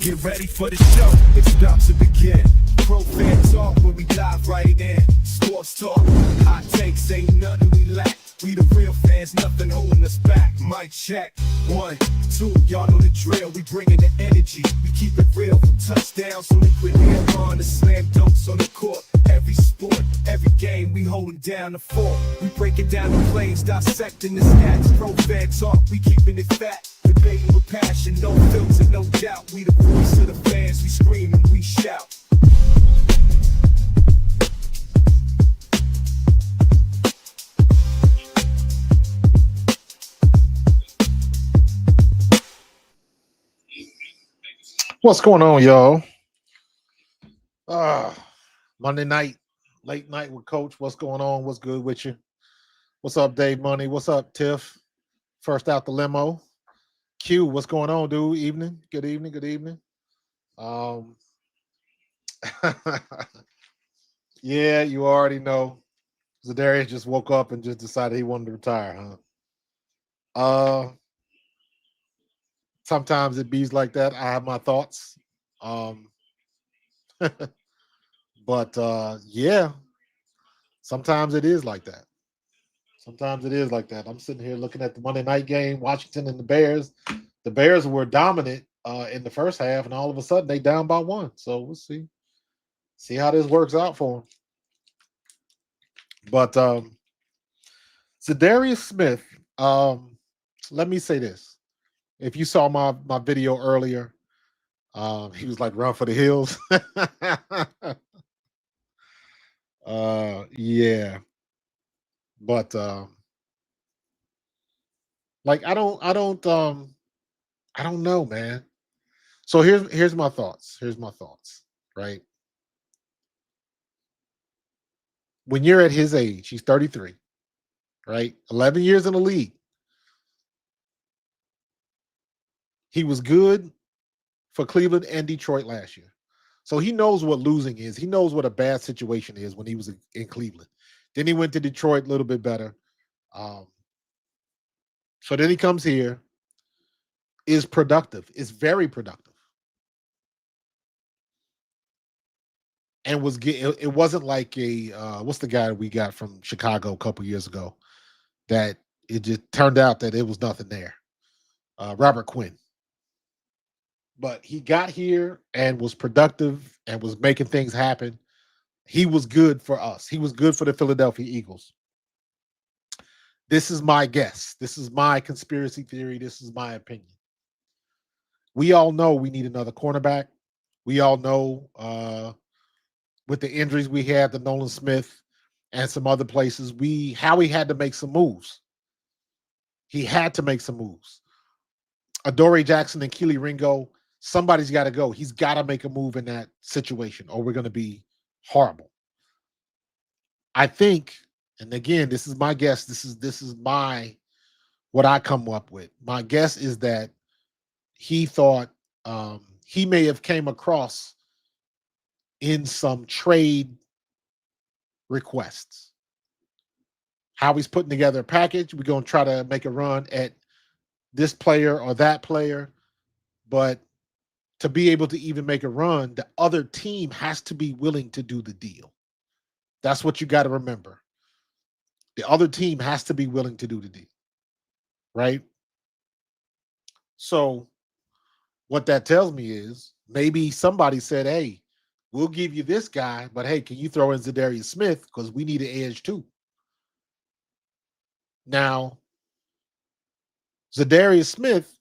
Get ready for the show, it's about to begin. Pro fan talk when we dive right in. Sports talk, hot takes, ain't nothing we lack. We the real fans, nothing holding us back. Mic check, 1, 2, y'all know the drill. We bringing the energy, we keep it real. From touchdowns to liquid air on the slam dunks on the court. Every sport, every game, we holding down the fort. We breaking down the plays, dissecting the stats. Pro fan talk, we keeping it fat. Debating with passion, no filter, no doubt. We the voice of the fans, we scream and we shout. What's going on, y'all? Monday night, late night with Coach. What's going on? What's good with you? What's up, Dave Money? What's up, Tiff? First out the limo. Q, what's going on, dude? Evening. Good evening. Good evening. Um, yeah, you already know. Za'Darius just woke up and just decided he wanted to retire, huh? Sometimes it bees like that. I have my thoughts. Um, but yeah, sometimes it is like that. Sometimes it is like that. I'm sitting here looking at the Monday night game, Washington and the Bears. The Bears were dominant in the first half, and all of a sudden they down by 1. So we'll see how this works out for them. But Za'Darius Smith, let me say this: if you saw my video earlier, he was like run for the hills. Yeah, but like I don't know, man. So here's my thoughts. Here's my thoughts, right? When you're at his age, he's 33, right? 11 years in the league. He was good for Cleveland and Detroit last year. So he knows what losing is. He knows what a bad situation is when he was in Cleveland. Then he went to Detroit a little bit better. Um, so then he comes here, is productive, is very productive. And it wasn't like a what's the guy we got from Chicago a couple years ago that it just turned out that it was nothing there. Robert Quinn. But he got here and was productive and was making things happen. He was good for us. He was good for the Philadelphia Eagles. This is my guess. This is my conspiracy theory. This is my opinion. We all know we need another cornerback. We all know with the injuries we had to Nolan Smith and some other places, Howie had to make some moves. He had to make some moves. Adoree Jackson and Keely Ringo, somebody's got to go. He's got to make a move in that situation or we're going to be horrible. I think, and again, this is my guess. This is my what I come up with. My guess is that he thought he may have came across in some trade requests. How he's putting together a package. We're going to try to make a run at this player or that player. But to be able to even make a run, the other team has to be willing to do the deal. That's what you got to remember. The other team has to be willing to do the deal. Right? So what that tells me is maybe somebody said, hey, we'll give you this guy, but hey, can you throw in Za'Darius Smith? Because we need an edge too. Now, Za'Darius Smith,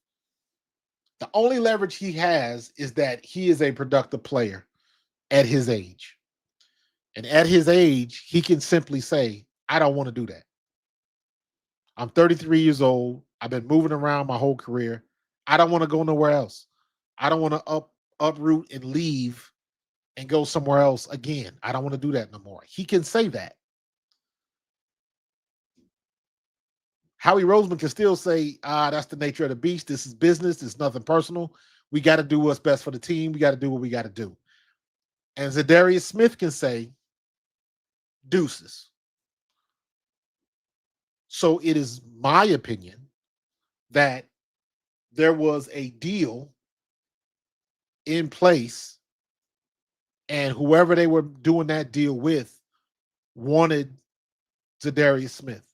the only leverage he has is that he is a productive player at his age. And at his age, he can simply say, I don't want to do that. I'm 33 years old. I've been moving around my whole career. I don't want to go nowhere else. I don't want to uproot and leave and go somewhere else again. I don't want to do that no more. He can say that. Howie Roseman can still say, that's the nature of the beast. This is business. It's nothing personal. We got to do what's best for the team. We got to do what we got to do. And Za'Darius Smith can say, deuces. So it is my opinion that there was a deal in place, and whoever they were doing that deal with wanted Za'Darius Smith,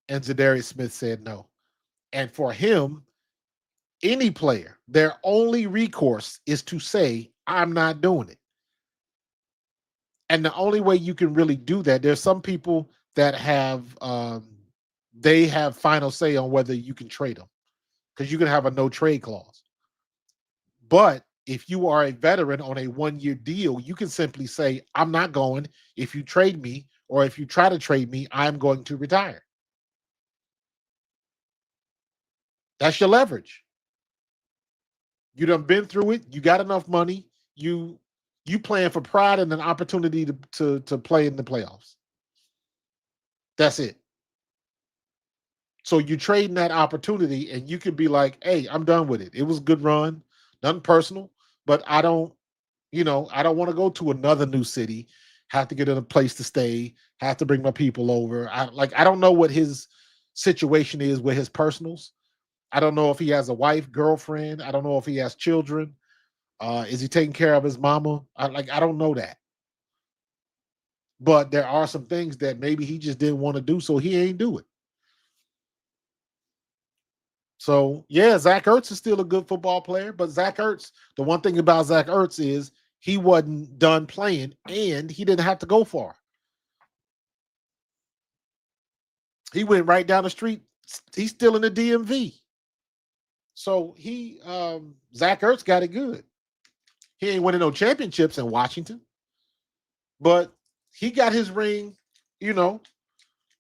and Za'Darius Smith said no. And for him, any player, their only recourse is to say, I'm not doing it. And the only way you can really do that, there's some people that have they have final say on whether you can trade them, because you can have a no trade clause. But if you are a veteran on a 1-year deal, you can simply say, I'm not going. If you trade me, or if you try to trade me, I'm going to retire. That's your leverage. You done been through it. You got enough money. You playing for pride and an opportunity to play in the playoffs. That's it. So you trading that opportunity, and you can be like, hey, I'm done with it. It was a good run, nothing personal, but I don't want to go to another new city, have to get in a place to stay, have to bring my people over. I don't know what his situation is with his personals. I don't know if he has a wife, girlfriend. I don't know if he has children. Is he taking care of his mama? I don't know that. But there are some things that maybe he just didn't want to do, so he ain't do it. So yeah, Zach Ertz is still a good football player, but Zach Ertz, the one thing about Zach Ertz is he wasn't done playing, and he didn't have to go far. He went right down the street. He's still in the DMV. So Zach Ertz got it good. He ain't winning no championships in Washington, but he got his ring.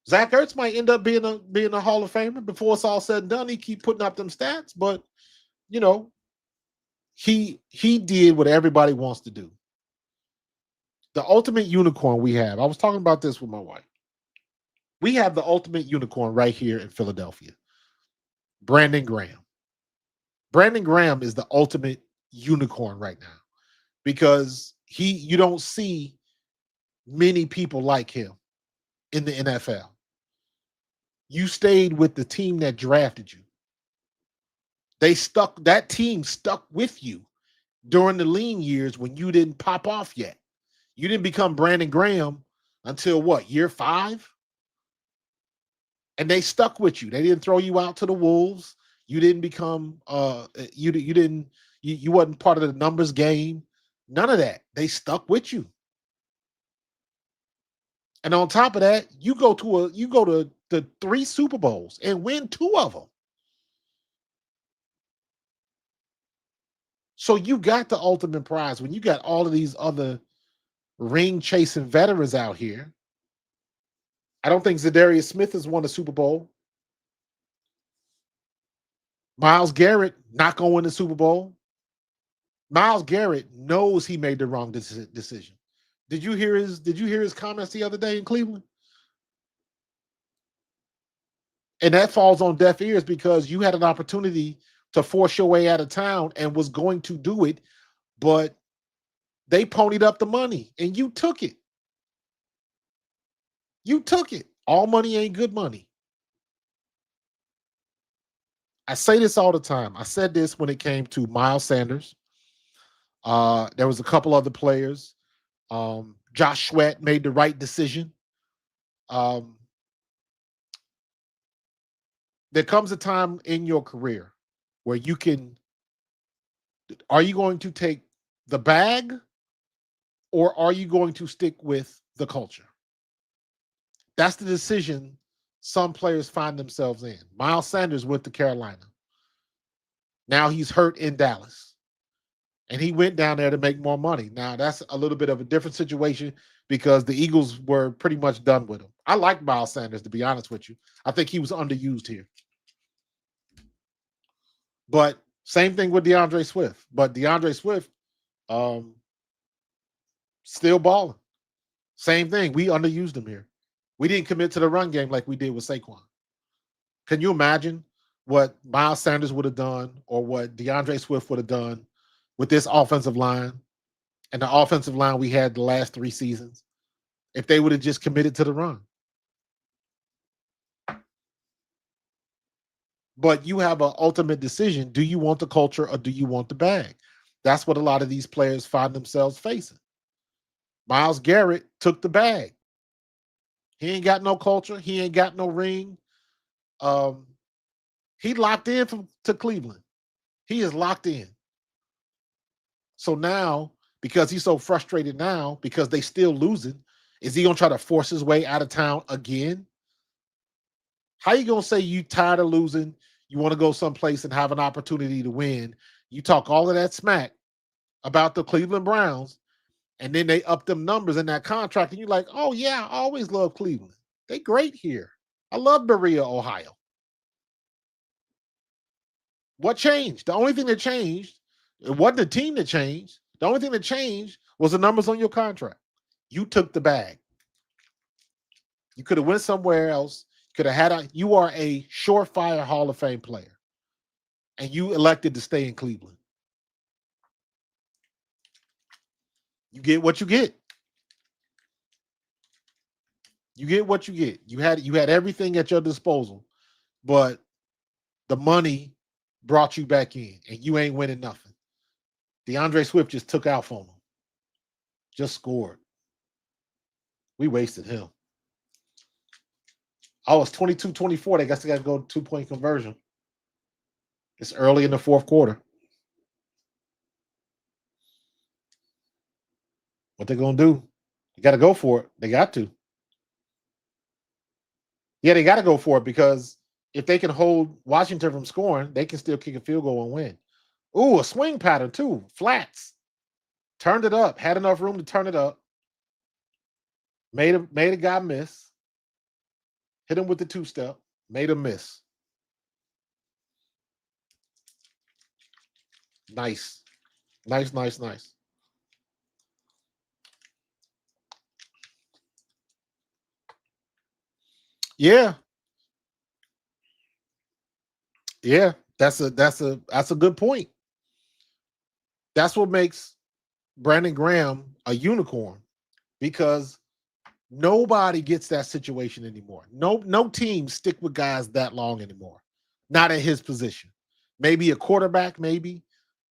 Zach Ertz might end up being a Hall of Famer before it's all said and done. He keep putting up them stats, but he did what everybody wants to do. The ultimate unicorn we have. I was talking about this with my wife. We have the ultimate unicorn right here in Philadelphia. Brandon Graham. Brandon Graham is the ultimate unicorn right now, because you don't see many people like him in the NFL. You stayed with the team that drafted you. That team stuck with you during the lean years when you didn't pop off yet. You didn't become Brandon Graham until what, year 5? And they stuck with you. They didn't throw you out to the wolves. You didn't become you wasn't part of the numbers game. None of that. They stuck with you. And on top of that, you go to the 3 Super Bowls and win 2 of them. So you got the ultimate prize when you got all of these other ring chasing veterans out here. I don't think Za'Darius Smith has won a Super Bowl. Myles Garrett not going to win the Super Bowl. Myles Garrett knows he made the wrong decision. Did you hear his comments the other day in Cleveland? And that falls on deaf ears, because you had an opportunity to force your way out of town and was going to do it, but they ponied up the money and you took it. You took it. All money ain't good money. I say this all the time. I said this when it came to Miles Sanders. There was a couple other players. Josh Sweat made the right decision. There comes a time in your career where are you going to take the bag, or are you going to stick with the culture? That's the decision some players find themselves in. Miles Sanders went to Carolina. Now he's hurt in Dallas, and he went down there to make more money. Now that's a little bit of a different situation, because the Eagles were pretty much done with him. I like Miles Sanders, to be honest with you. I think he was underused here. But same thing with DeAndre Swift. But DeAndre Swift, still balling. Same thing. We underused him here. We didn't commit to the run game like we did with Saquon. Can you imagine what Miles Sanders would have done, or what DeAndre Swift would have done with this offensive line and the offensive line we had the last 3 seasons if they would have just committed to the run? But you have an ultimate decision. Do you want the culture, or do you want the bag? That's what a lot of these players find themselves facing. Myles Garrett took the bag. He ain't got no culture. He ain't got no ring. Um, he locked in to Cleveland. He is locked in. So now, because he's so frustrated now, because they still losing, is he gonna try to force his way out of town again? How you gonna say you tired of losing? You want to go someplace and have an opportunity to win? You talk all of that smack about the Cleveland Browns, and then they up them numbers in that contract, and you're like, oh yeah, I always love Cleveland. They great here. I love Berea, Ohio. What changed? The only thing that changed, it wasn't the team that changed. The only thing that changed was the numbers on your contract. You took the bag. You could have went somewhere else. Could have had you are a surefire Hall of Fame player, and you elected to stay in Cleveland. You get what you get. You get what you get. You had everything at your disposal, but the money brought you back in, and you ain't winning nothing. DeAndre Swift just took out on him. Just scored. We wasted him. Oh, it's 22-24. They guess they got to go 2-point conversion. It's early in the fourth quarter. What they gonna do? You got to go for it. They got to. Yeah, they got to go for it because if they can hold Washington from scoring, they can still kick a field goal and win. Ooh, a swing pattern too. Flats. Turned it up. Had enough room to turn it up. Made a guy miss. Hit him with the two-step. Made him miss. Nice. Nice. Yeah. Yeah. That's a good point. That's what makes Brandon Graham a unicorn because nobody gets that situation anymore. No teams stick with guys that long anymore. Not at his position. Maybe a quarterback, maybe,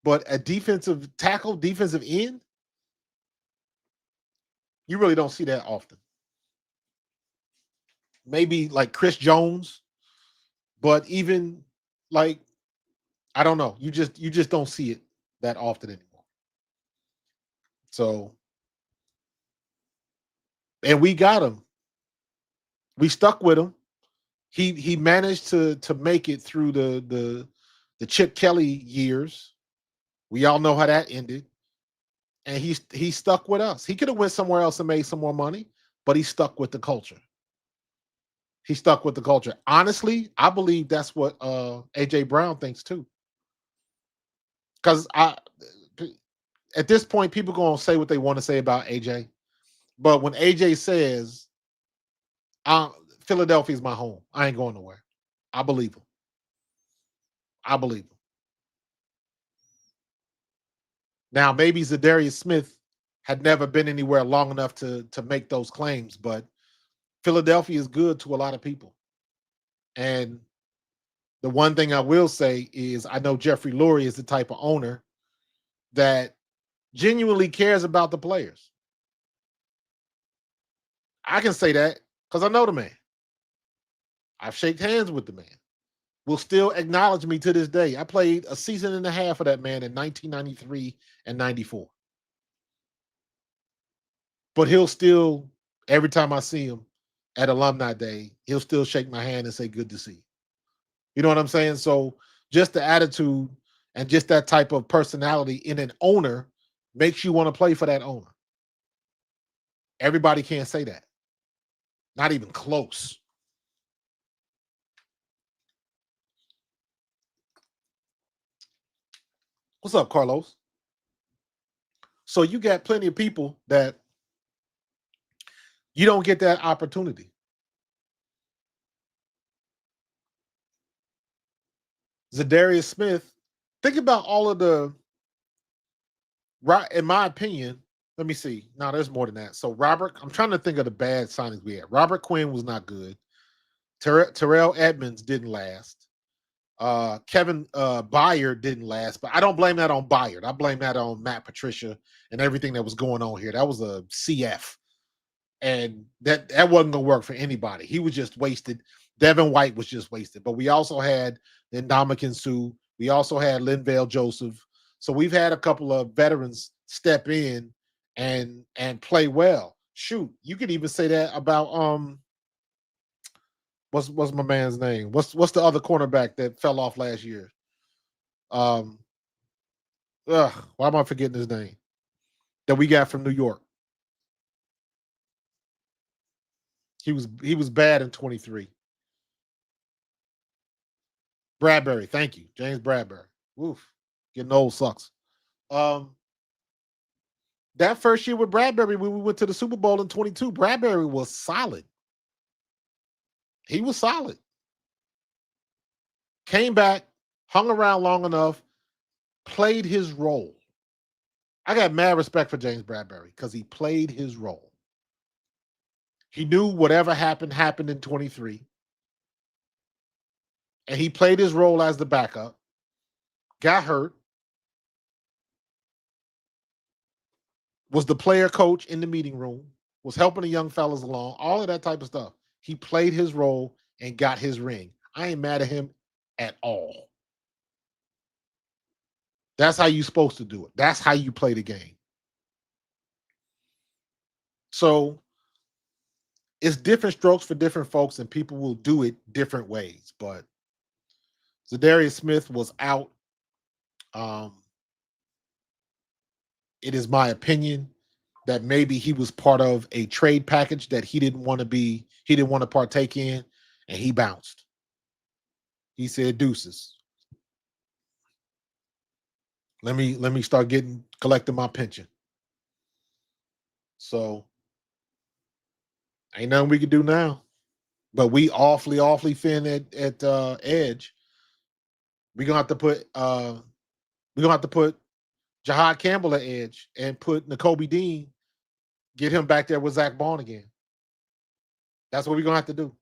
but a defensive tackle, defensive end, you really don't see that often. Maybe like Chris Jones, but even like I don't know. You just don't see it that often anymore. So, and we got him. We stuck with him. He managed to make it through the Chip Kelly years. We all know how that ended. And he stuck with us. He could have went somewhere else and made some more money, but he stuck with the culture. He stuck with the culture. Honestly, I believe that's what AJ Brown thinks too. Because at this point, people gonna say what they want to say about AJ. But when AJ says, Philadelphia's my home, I ain't going nowhere. I believe him. Now, maybe Za'Darius Smith had never been anywhere long enough to make those claims, but Philadelphia is good to a lot of people. And the one thing I will say is I know Jeffrey Lurie is the type of owner that genuinely cares about the players. I can say that because I know the man. I've shaken hands with the man. Will still acknowledge me to this day. I played a season and a half of that man in 1993 and 94. But he'll still, every time I see him at Alumni Day, he'll still shake my hand and say, good to see you. You know what I'm saying? So just the attitude and just that type of personality in an owner makes you want to play for that owner. Everybody can't say that. Not even close. What's up, Carlos? So you got plenty of people that you don't get that opportunity. Za'Darius Smith, think about all of the, right, in my opinion, let me see. No, there's more than that. So Robert, I'm trying to think of the bad signings we had. Robert Quinn was not good. Terrell Edmonds didn't last. Kevin Byard didn't last, but I don't blame that on Byard. I blame that on Matt Patricia and everything that was going on here. That was a CF, and that wasn't gonna work for anybody. He was just wasted. Devin White was just wasted. But we also had Ndamukong Suh. We also had Linval Joseph. So we've had a couple of veterans step in and play well. Shoot, you could even say that about what's my man's name? What's the other cornerback that fell off last year? Why am I forgetting his name? That we got from New York. He was bad in 23. Bradbury, thank you. James Bradbury. Oof. Getting old sucks. That first year with Bradbury, when we went to the Super Bowl in 22, Bradbury was solid. He was solid. Came back, hung around long enough, played his role. I got mad respect for James Bradbury because he played his role. He knew whatever happened in 23. And he played his role as the backup, got hurt, was the player coach in the meeting room, was helping the young fellas along, all of that type of stuff. He played his role and got his ring. I ain't mad at him at all. That's how you're supposed to do it. That's how you play the game. So it's different strokes for different folks, and people will do it different ways. But Za'Darius Smith was out. It is my opinion that maybe he was part of a trade package that he didn't want to partake in, and he bounced. He said, deuces. Let me start collecting my pension. So ain't nothing we can do now. But we awfully thin at edge. We're gonna have to put Jahad Campbell at edge and put Nakobe Dean, get him back there with Zach Bond again. That's what we're gonna have to do.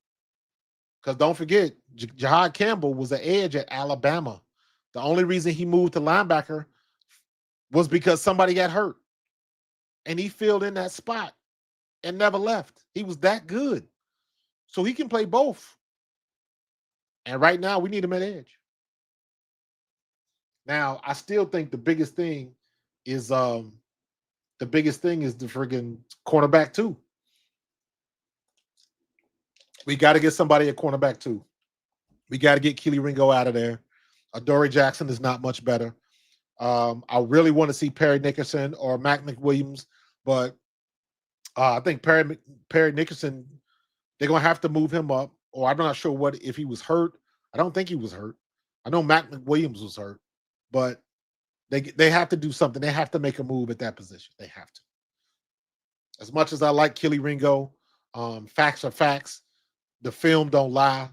Because don't forget, Jahad Campbell was an edge at Alabama. The only reason he moved to linebacker was because somebody got hurt. And he filled in that spot and never left. He was that good. So he can play both. And right now, we need him at edge. Now, I still think the biggest thing is the friggin' cornerback too. We got to get somebody at cornerback too. We got to get Keely Ringo out of there. Adoree Jackson is not much better. I really want to see Perry Nickerson or Mac McWilliams, but I think Perry Nickerson, they're going to have to move him up, or I'm not sure if he was hurt. I don't think he was hurt. I know Mac McWilliams was hurt, but they have to do something. They have to make a move at that position. They have to. As much as I like Keely Ringo, facts are facts. The film don't lie.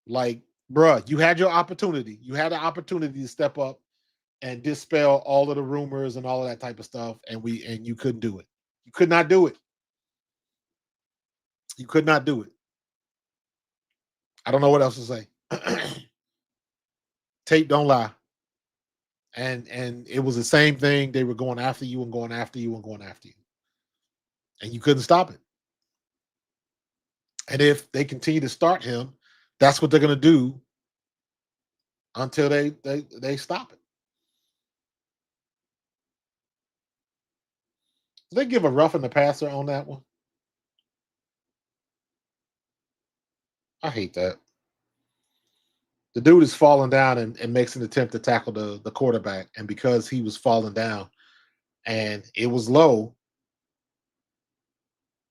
Like, bruh, you had your opportunity. You had an opportunity to step up and dispel all of the rumors and all of that type of stuff, and you couldn't do it. You could not do it. You could not do it. I don't know what else to say. Tape don't lie. And it was the same thing. They were going after you and going after you and going after you. And you couldn't stop it. And if they continue to start him, that's what they're going to do until they stop it. Did they give a roughing the passer on that one? I hate that. The dude is falling down and makes an attempt to tackle the quarterback. And because he was falling down and it was low,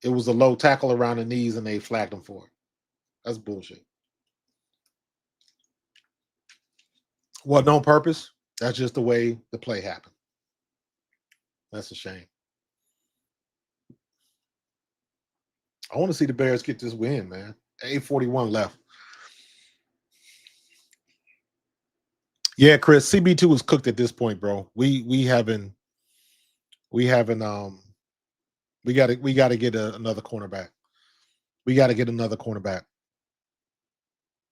it was a low tackle around the knees and they flagged him for it. That's bullshit. Wasn't on purpose. That's just the way the play happened. That's a shame. I want to see the Bears get this win, man. 8:41 left. Yeah, Chris, CB2 is cooked at this point, bro. We got to get another cornerback. We got to get another cornerback.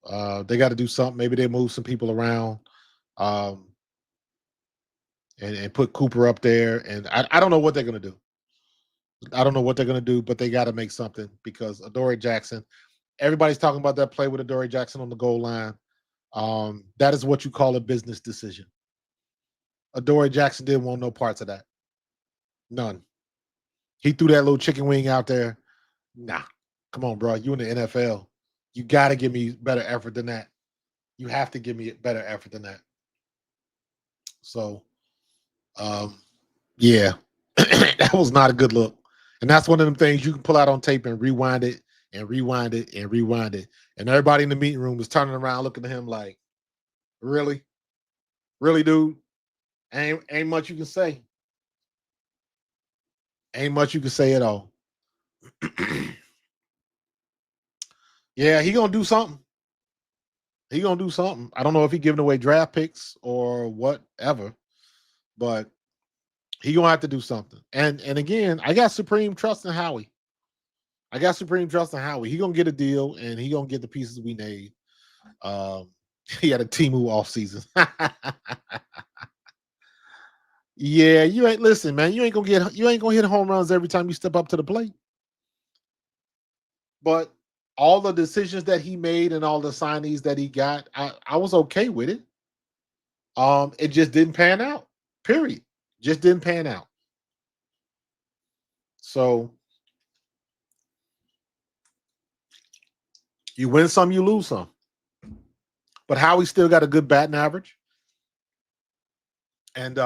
They got to do something. Maybe they move some people around, um, and put Cooper up there. And I don't know what they're gonna do. I don't know what they're gonna do, but they got to make something because Adoree Jackson. Everybody's talking about that play with Adoree Jackson on the goal line. That is what you call a business decision. Adoree Jackson didn't want no parts of that. None. He threw that little chicken wing out there. Nah, come on, bro. You in the NFL. You got to give me better effort than that. You have to give me better effort than that. So, yeah, that was not a good look. And that's one of them things you can pull out on tape and rewind it and rewind it and rewind it. And everybody in the meeting room is turning around looking at him like, really? Really, dude? Ain't much you can say. Ain't much you can say at all. Yeah, he gonna do something. He gonna do something. I don't know if he giving away draft picks or whatever, but he gonna have to do something. And again, I got supreme trust in Howie. I got supreme trust in Howie. He gonna get a deal and he gonna get the pieces we need. He had a Timu off season. Yeah, you ain't listen, man. You ain't gonna hit home runs every time you step up to the plate. But all the decisions that he made and all the signees that he got, I was okay with it. It just didn't pan out. Period. Just didn't pan out. So you win some, you lose some. But Howie still got a good batting average. And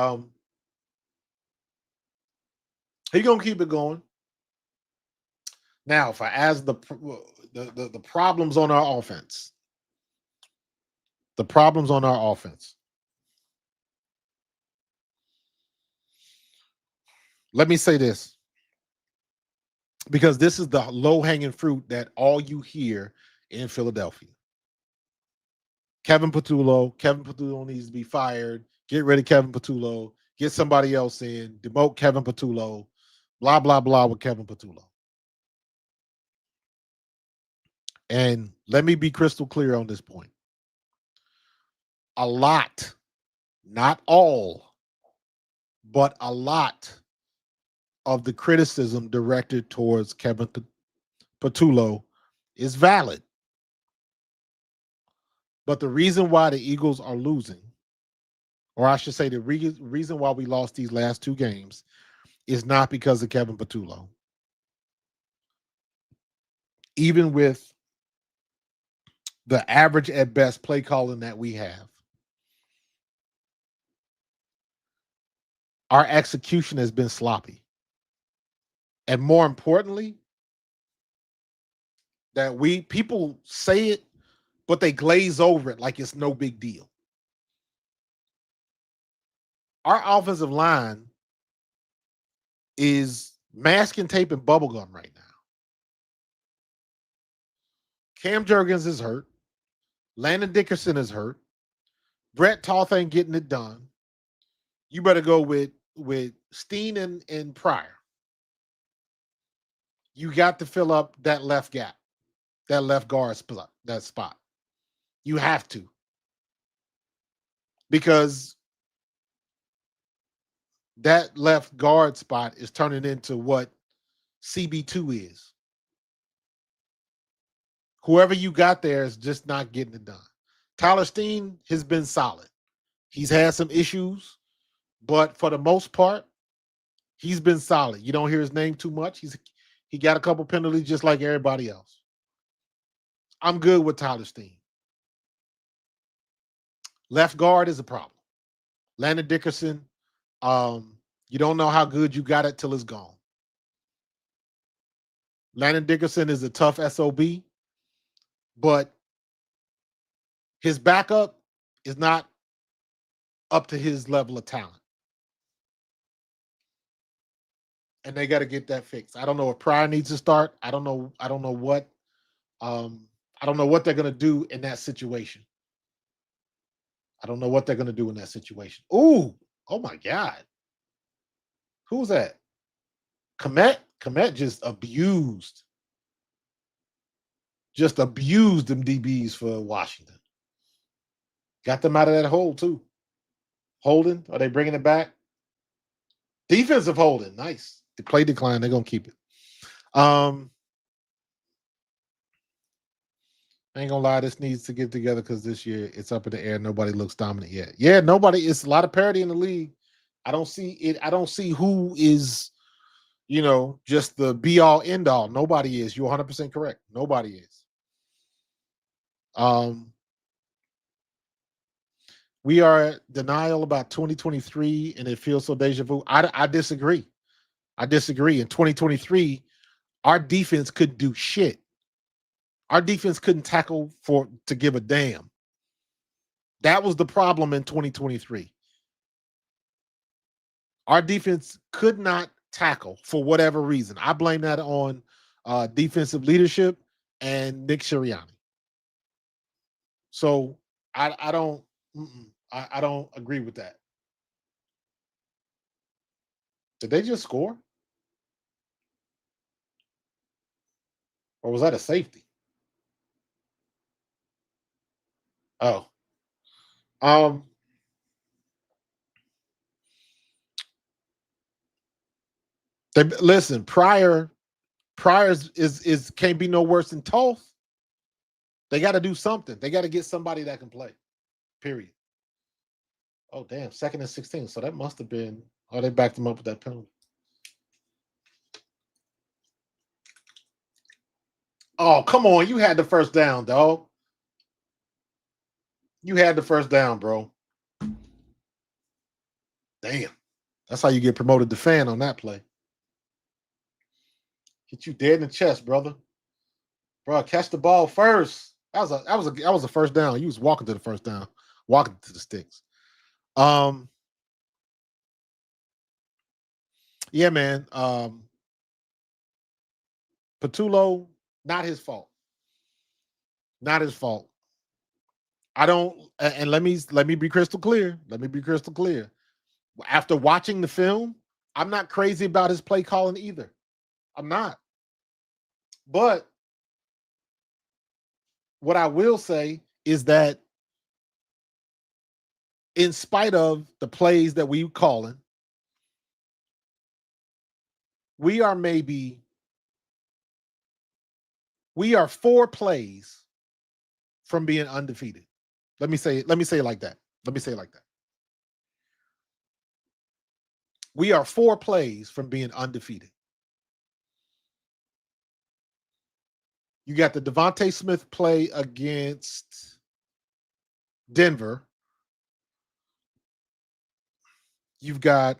he gonna keep it going. Now, if I ask the problems on our offense, the problems on our offense. Let me say this, because this is the low-hanging fruit that all you hear in Philadelphia. Kevin Patullo needs to be fired. Get rid of Kevin Patullo. Get somebody else in. Demote Kevin Patullo. Blah, blah, blah with Kevin Patullo. And let me be crystal clear on this point. A lot, not all, but a lot of the criticism directed towards Kevin Patullo is valid. But the reason why the Eagles are losing, or I should say the reason why we lost these last two games, is not because of Kevin Patullo. Even with the average at best play calling that we have, our execution has been sloppy. And more importantly, that people say it, but they glaze over it like it's no big deal. Our offensive line is masking tape and bubblegum right now. Cam Jurgens is hurt. Landon Dickerson is hurt. Brett Toth ain't getting it done. You better go with Steen and Pryor. You got to fill up that left gap, that left guard spot, that spot. You have to. Because that left guard spot is turning into what CB2 is. Whoever you got there is just not getting it done. Tyler Steen has been solid. He's had some issues, but for the most part, he's been solid. You don't hear his name too much. He got a couple penalties just like everybody else. I'm good with Tyler Steen. Left guard is a problem. Landon Dickerson, you don't know how good you got it till it's gone. Landon Dickerson is a tough SOB, but his backup is not up to his level of talent. And they got to get that fixed. I don't know if Pryor needs to start. I don't know what they're going to do in that situation. I don't know what they're going to do in that situation. Ooh, oh my God. Who's that? Komet just abused just abused them DBs for Washington. Got them out of that hole too. Holding, are they bringing it back? Defensive holding, nice. The play decline, they're gonna keep it. I ain't gonna lie, this needs to get together because this year it's up in the air. Nobody looks dominant yet. Yeah, nobody. It's a lot of parity in the league. I don't see it. I don't see who is, just the be all end all. Nobody is. You're 100% correct. Nobody is. We are at denial about 2023, and it feels so deja vu. I disagree. I disagree. In 2023, our defense couldn't do shit. Our defense couldn't tackle to give a damn. That was the problem in 2023. Our defense could not tackle for whatever reason. I blame that on defensive leadership and Nick Sirianni. So I don't agree with that. Did they just score? Or was that a safety? Oh. Listen, Pryor is can't be no worse than Toth. They got to do something. They got to get somebody that can play. Period. Oh, damn. 2nd and 16. So that must have been. Oh, they backed him up with that penalty. Oh, come on. You had the first down, dog. You had the first down, bro. Damn. That's how you get promoted to fan on that play. Hit you dead in the chest, brother. Bro, catch the ball first. That was a first down. You was walking to the first down, walking to the sticks. Yeah, man. Patullo, not his fault. Not his fault. I don't, and let me be crystal clear. Let me be crystal clear. After watching the film, I'm not crazy about his play calling either. I'm not. But what I will say is that in spite of the plays that we calling, we are 4 plays from being undefeated. Let me say it like that. We are 4 plays from being undefeated. You got the Devontae Smith play against Denver. You got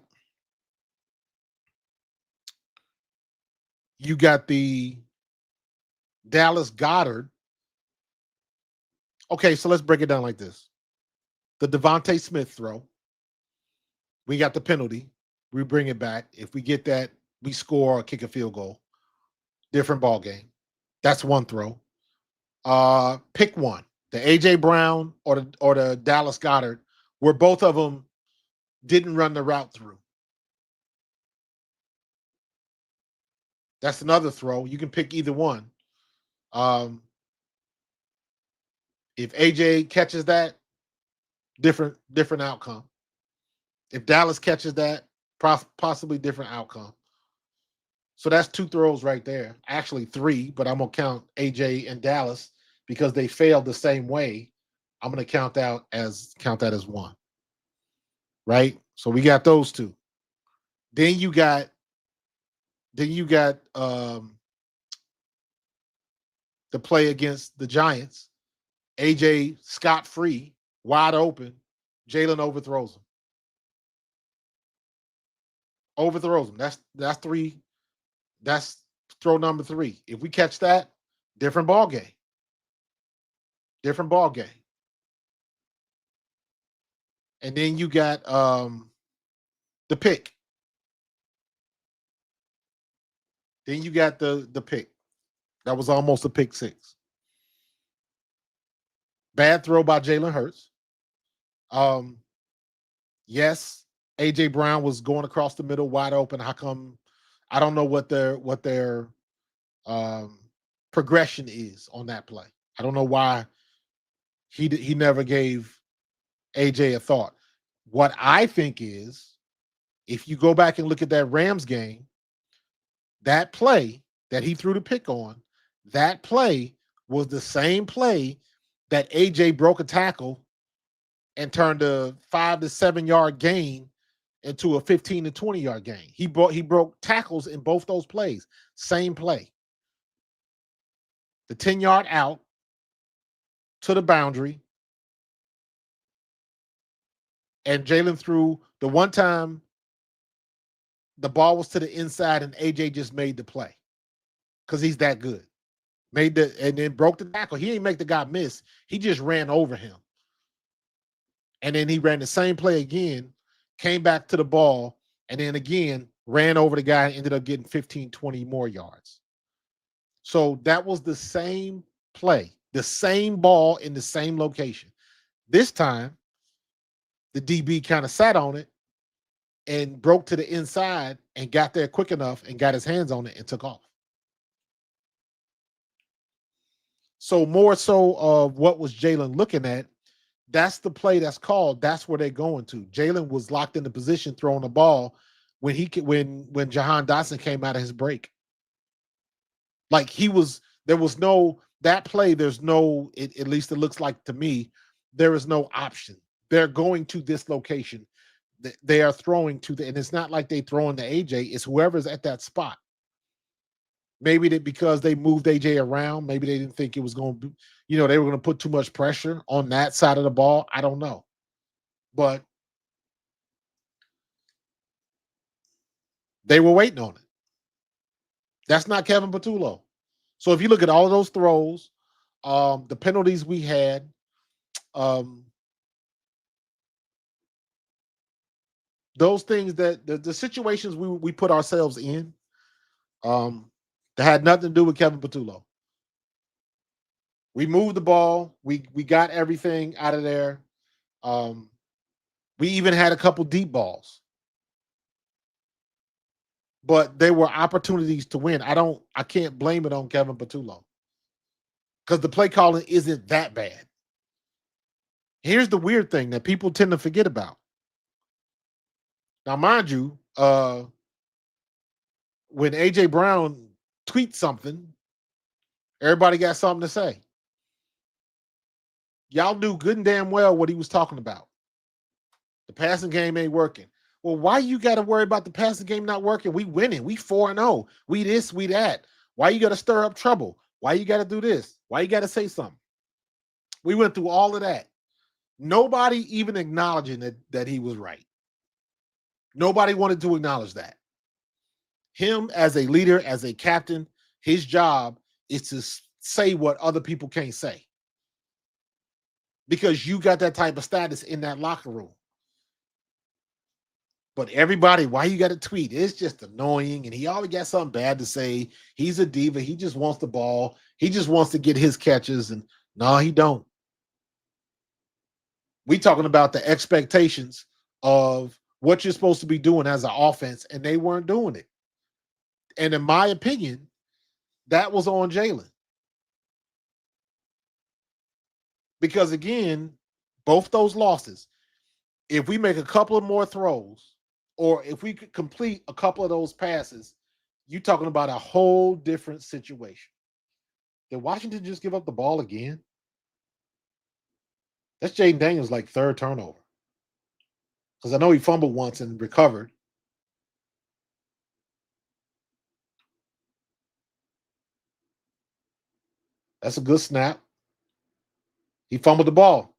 the Dallas Goedert. Okay, so let's break it down like this. The Devontae Smith throw. We got the penalty. We bring it back. If we get that, we score or kick a field goal. Different ball game. That's one throw. Pick one. The AJ Brown or the Dallas Goedert, where both of them didn't run the route through. That's another throw. You can pick either one. If AJ catches that, different outcome. If Dallas catches that, possibly different outcome. So that's 2 throws right there. Actually 3, but I'm going to count AJ and Dallas because they failed the same way. I'm going to count that as 1. Right? So we got those 2. Then you got the play against the Giants. AJ scot-free, wide open. Jalen overthrows him. That's 3. That's throw number 3. If we catch that, different ball game. And then you got the pick. Then you got the pick. That was almost a pick 6. Bad throw by Jalen Hurts. Yes, AJ Brown was going across the middle wide open. How come? I don't know what their progression is on that play. I don't know why he never gave AJ a thought. What I think is, if you go back and look at that Rams game, that play that he threw the pick on, that play was the same play that AJ broke a tackle and turned a 5 to 7 yard gain into a 15 to 20 yard gain. He broke tackles in both those plays. Same play. The 10-yard out to the boundary. And Jalen threw the one time the ball was to the inside and AJ just made the play because he's that good. Made the and then broke the tackle. He didn't make the guy miss. He just ran over him. And then he ran the same play again, came back to the ball, and then again ran over the guy and ended up getting 15, 20 more yards. So that was the same play, the same ball in the same location. This time, the DB kind of sat on it and broke to the inside and got there quick enough and got his hands on it and took off. So more so of what was Jalen looking at, that's the play that's called. That's where they're going to. Jalen was locked in the position throwing the ball when Jahan Dotson came out of his break. Like there was no, that play, there's no, at least it looks like to me, there is no option. They're going to this location. They are throwing to and it's not like they throwing to AJ, it's whoever's at that spot. Maybe that because they moved AJ around, maybe they didn't think it was going to be, they were going to put too much pressure on that side of the ball. I don't know. But they were waiting on it. That's not Kevin Patullo. So if you look at all of those throws, the penalties we had, those things that the situations we put ourselves in, that had nothing to do with Kevin Patullo. We moved the ball. We got everything out of there. We even had a couple deep balls. But there were opportunities to win. I can't blame it on Kevin Patullo. Because the play calling isn't that bad. Here's the weird thing that people tend to forget about. Now, mind you, when A.J. Brown tweets something, everybody got something to say. Y'all knew good and damn well what he was talking about. The passing game ain't working. Well, why you got to worry about the passing game not working? We winning. We 4-0. We this, we that. Why you got to stir up trouble? Why you got to do this? Why you got to say something? We went through all of that. Nobody even acknowledging that he was right. Nobody wanted to acknowledge that. Him as a leader, as a captain, his job is to say what other people can't say. Because you got that type of status in that locker room. But everybody, why you got to tweet? It's just annoying. And he always got something bad to say. He's a diva. He just wants the ball. He just wants to get his catches. And no, he don't. We talking about the expectations of what you're supposed to be doing as an offense, and they weren't doing it. And in my opinion, that was on Jalen. Because again, both those losses, if we make a couple of more throws, or if we could complete a couple of those passes, you're talking about a whole different situation. Did Washington just give up the ball again? That's Jaden Daniels' like third turnover. Because I know he fumbled once and recovered. That's a good snap. He fumbled the ball.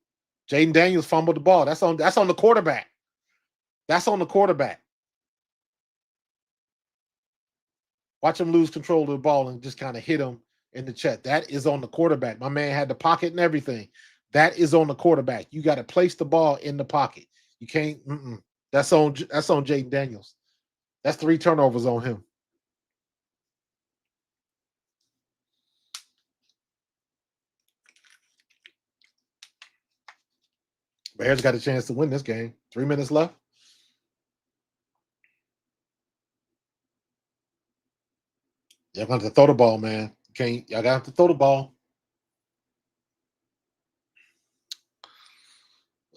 Jaden Daniels fumbled the ball. That's on the quarterback. That's on the quarterback. Watch him lose control of the ball and just kind of hit him in the chest. That is on the quarterback. My man had the pocket and everything. That is on the quarterback. You got to place the ball in the pocket. You can't. That's on Jaden Daniels. That's 3 turnovers on him. Bears got a chance to win this game. 3 minutes left. They're going to throw the ball, man. Can't y'all got to throw the ball.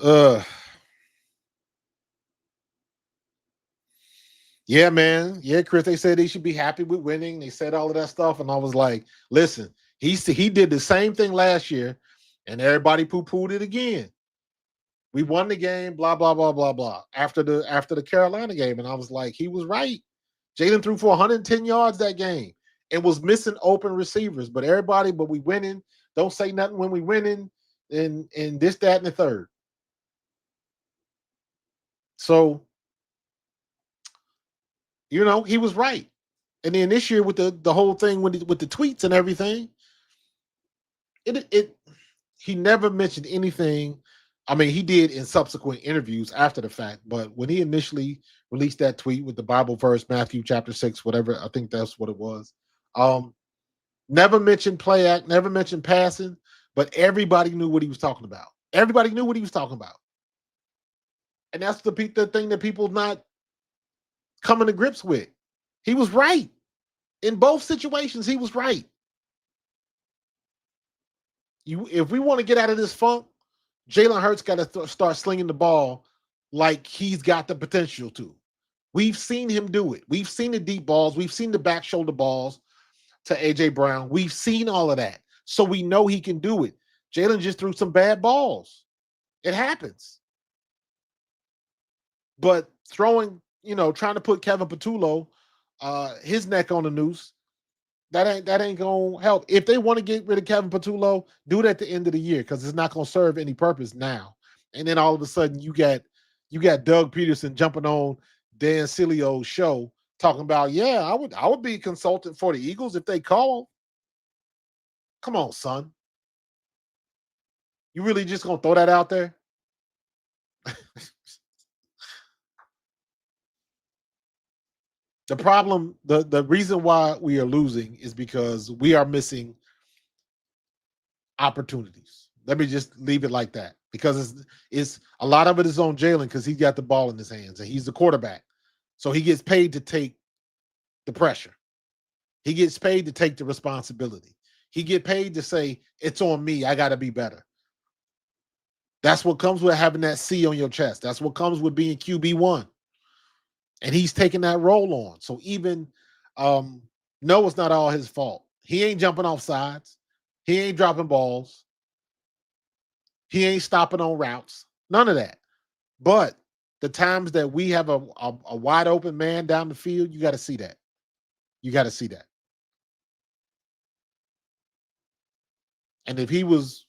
Uh yeah, man. Yeah, Chris, they said they should be happy with winning. They said all of that stuff. And I was like, listen, he did the same thing last year, and everybody poo-pooed it again. We won the game, blah, blah, blah, blah, blah. After the Carolina game. And I was like, he was right. Jalen threw for 110 yards that game and was missing open receivers. But we winning. Don't say nothing when we winning, and this, that, and the third. So, he was right. And then this year with the whole thing with the tweets and everything, it he never mentioned anything. I mean, he did in subsequent interviews after the fact, but when he initially released that tweet with the Bible verse, Matthew chapter 6, whatever, I think that's what it was. Um, Never mentioned play act, never mentioned passing, but everybody knew what he was talking about. Everybody knew what he was talking about. And that's the thing that people not coming to grips with. He was right. In both situations, he was right. If we want to get out of this funk, Jalen Hurts got to start slinging the ball like he's got the potential to. We've seen him do it. We've seen the deep balls. We've seen the back shoulder balls to A.J. Brown. We've seen all of that. So we know he can do it. Jalen just threw some bad balls. It happens. But throwing, trying to put Kevin Patullo, his neck on the noose, that ain't gonna help. If they want to get rid of Kevin Patullo, do it at the end of the year because it's not gonna serve any purpose now. And then all of a sudden you got Doug Peterson jumping on Dan Silio's show talking about, yeah, I would be a consultant for the Eagles if they call. Come on, son. You really just gonna throw that out there? The problem, the reason why we are losing is because we are missing opportunities. Let me just leave it like that because it's a lot of it is on Jalen because he's got the ball in his hands and he's the quarterback, so he gets paid to take the pressure. He gets paid to take the responsibility. He get paid to say it's on me. I got to be better. That's what comes with having that C on your chest. That's what comes with being QB1. And he's taking that role on. So even no, it's not all his fault. He ain't jumping off sides. He ain't dropping balls. He ain't stopping on routes. None of that. But the times that we have a wide open man down the field, you got to see that. You got to see that. And if he was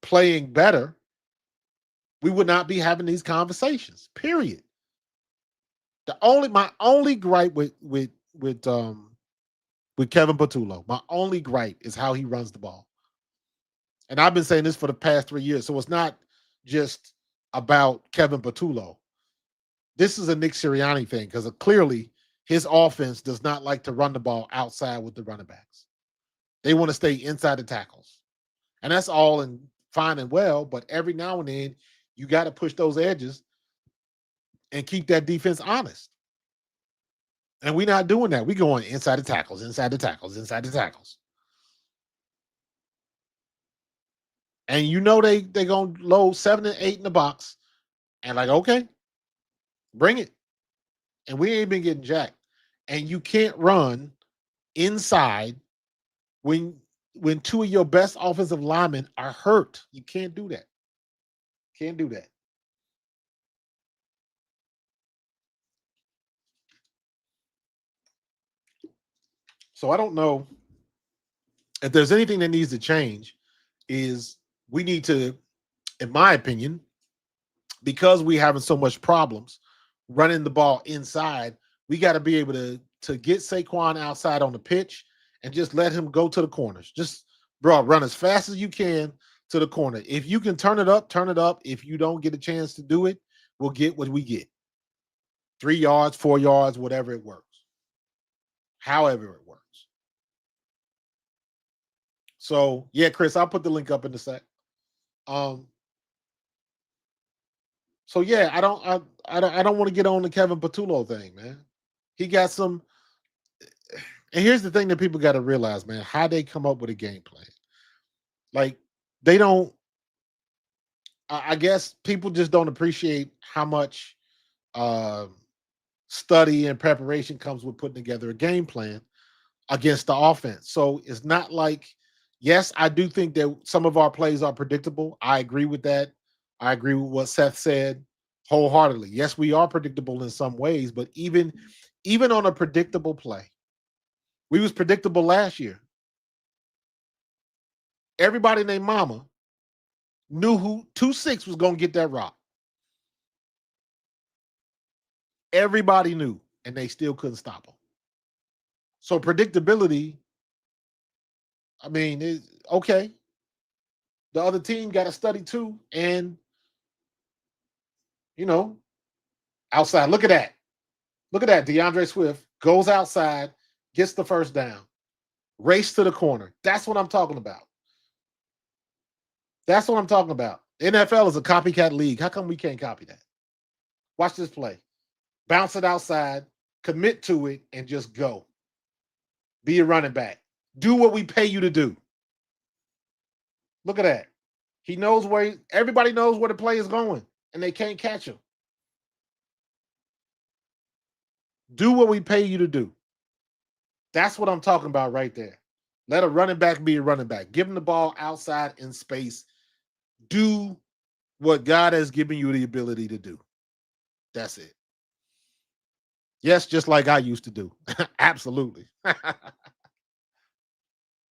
playing better, we would not be having these conversations. Period. My only gripe with Kevin Patullo, my only gripe is how he runs the ball. And I've been saying this for the past 3 years. So it's not just about Kevin Patullo. This is a Nick Sirianni thing because clearly his offense does not like to run the ball outside with the running backs. They want to stay inside the tackles. And that's all fine and well, but every now and then you got to push those edges and keep that defense honest. And we're not doing that. We're going inside the tackles, inside the tackles, inside the tackles. And they gonna load 7 and 8 in the box, and like, okay, bring it. And we ain't been getting jacked. And you can't run inside when two of your best offensive linemen are hurt. You can't do that. Can't do that. So I don't know if there's anything that needs to change. Is we need to, in my opinion, because we having so much problems running the ball inside, we got to be able to get Saquon outside on the pitch and just let him go to the corners. Just run as fast as you can to the corner. If you can turn it up, turn it up. If you don't get a chance to do it, we'll get what we get. 3 yards, 4 yards, whatever it works. However it works. So yeah, Chris, I'll put the link up in the sec. So yeah, I don't want to get on the Kevin Patullo thing, man. He got some, And here's the thing that people got to realize, man, how they come up with a game plan. Like they don't. I guess people just don't appreciate how much uh, study and preparation comes with putting together a game plan against the offense. So it's not like, yes, I do think that some of our plays are predictable. I agree with that. I agree with what Seth said wholeheartedly. Yes, we are predictable in some ways, but even on a predictable play, we was predictable last year. Everybody named Mama knew who 2-6 was going to get that rock. Everybody knew, and they still couldn't stop him. So predictability, I mean, okay. The other team got to study too, and you know, outside. Look at that. Look at that. DeAndre Swift goes outside, gets the first down, race to the corner. That's what I'm talking about. That's what I'm talking about. NFL is a copycat league. How come we can't copy that? Watch this play. Bounce it outside, commit to it, and just go. Be a running back. Do what we pay you to do. Look at that. He knows everybody knows where the play is going, and they can't catch him. Do what we pay you to do. That's what I'm talking about right there. Let a running back be a running back. Give him the ball outside in space. Do what God has given you the ability to do. That's it. Yes, just like I used to do. Absolutely.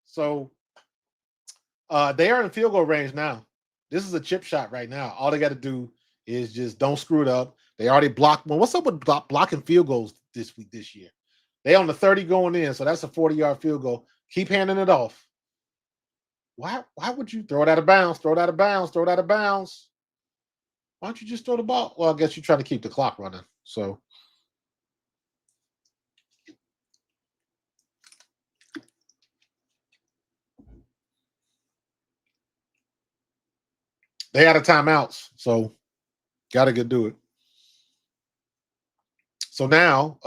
So they are in field goal range now. This is a chip shot right now. All they got to do is just don't screw it up. They already blocked. Well, what's up with blocking field goals this year? They on the 30 going in, so that's a 40-yard field goal. Keep handing it off. Why would you throw it out of bounds? Throw it out of bounds. Throw it out of bounds. Why don't you just throw the ball? Well, I guess you're trying to keep the clock running. So they had a timeouts, so gotta go do it. So now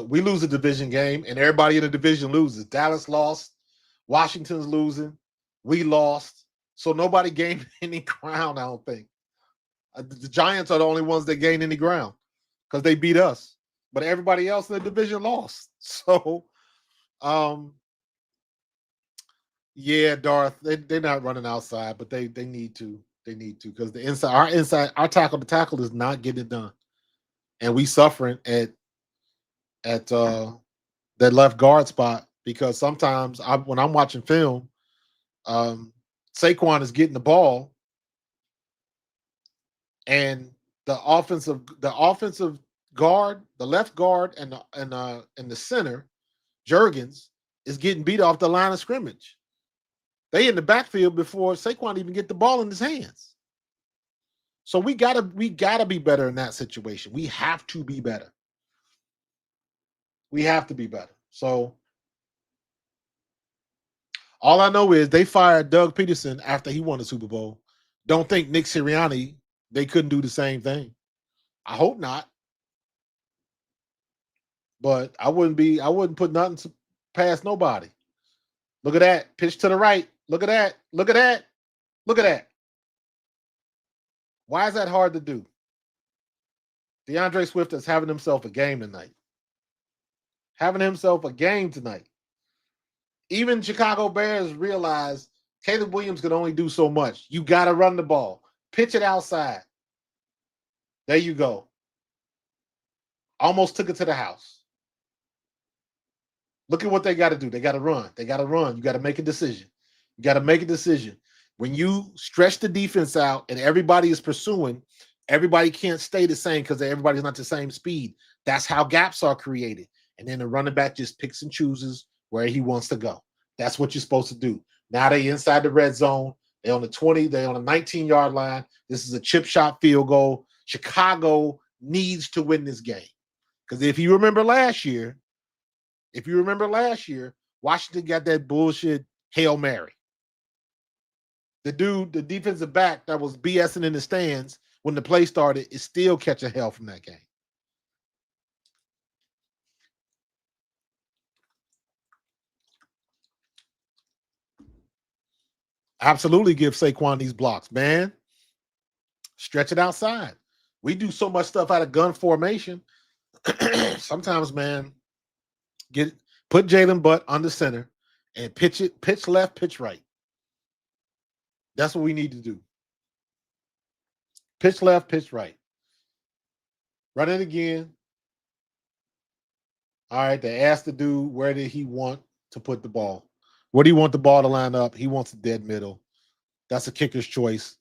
we lose a division game, and everybody in the division loses. Dallas lost, Washington's losing, we lost. So nobody gained any ground, I don't think. The Giants are the only ones that gained any ground because they beat us. But everybody else in the division lost. So, yeah, Darth, they're not running outside, but they need to. They need to because our tackle to tackle is not getting it done. And we suffering at that left guard spot because sometimes when I'm watching film, Saquon is getting the ball, and the offensive guard, the left guard, and the center, Jurgens, is getting beat off the line of scrimmage. They in the backfield before Saquon even get the ball in his hands. So we gotta be better in that situation. We have to be better. We have to be better. So all I know is they fired Doug Peterson after he won the Super Bowl. Don't think Nick Sirianni, they couldn't do the same thing. I hope not. But I wouldn't put nothing past nobody. Look at that. Pitch to the right. Look at that. Look at that. Look at that. Why is that hard to do? DeAndre Swift is having himself a game tonight. Having himself a game tonight. Even Chicago Bears realize Caleb Williams can only do so much. You got to run the ball. Pitch it outside. There you go. Almost took it to the house. Look at what they got to do. They got to run. They got to run. You got to make a decision. You got to make a decision. When you stretch the defense out and everybody is pursuing, everybody can't stay the same because everybody's not the same speed. That's how gaps are created. And then the running back just picks and chooses where he wants to go. That's what you're supposed to do. Now they inside the red zone. They're on the 20. They're on the 19-yard line. This is a chip shot field goal. Chicago needs to win this game. Because if you remember last year, Washington got that bullshit Hail Mary. The defensive back that was BSing in the stands when the play started is still catching hell from that game. Absolutely give Saquon these blocks, man. Stretch it outside. We do so much stuff out of gun formation. Sometimes, man, get put Jalen Butt under center and pitch left, pitch right. That's what we need to do. Pitch left, pitch right. Run it again. All right, they asked the dude where did he want to put the ball. Where do you want the ball to line up? He wants a dead middle. That's a kicker's choice.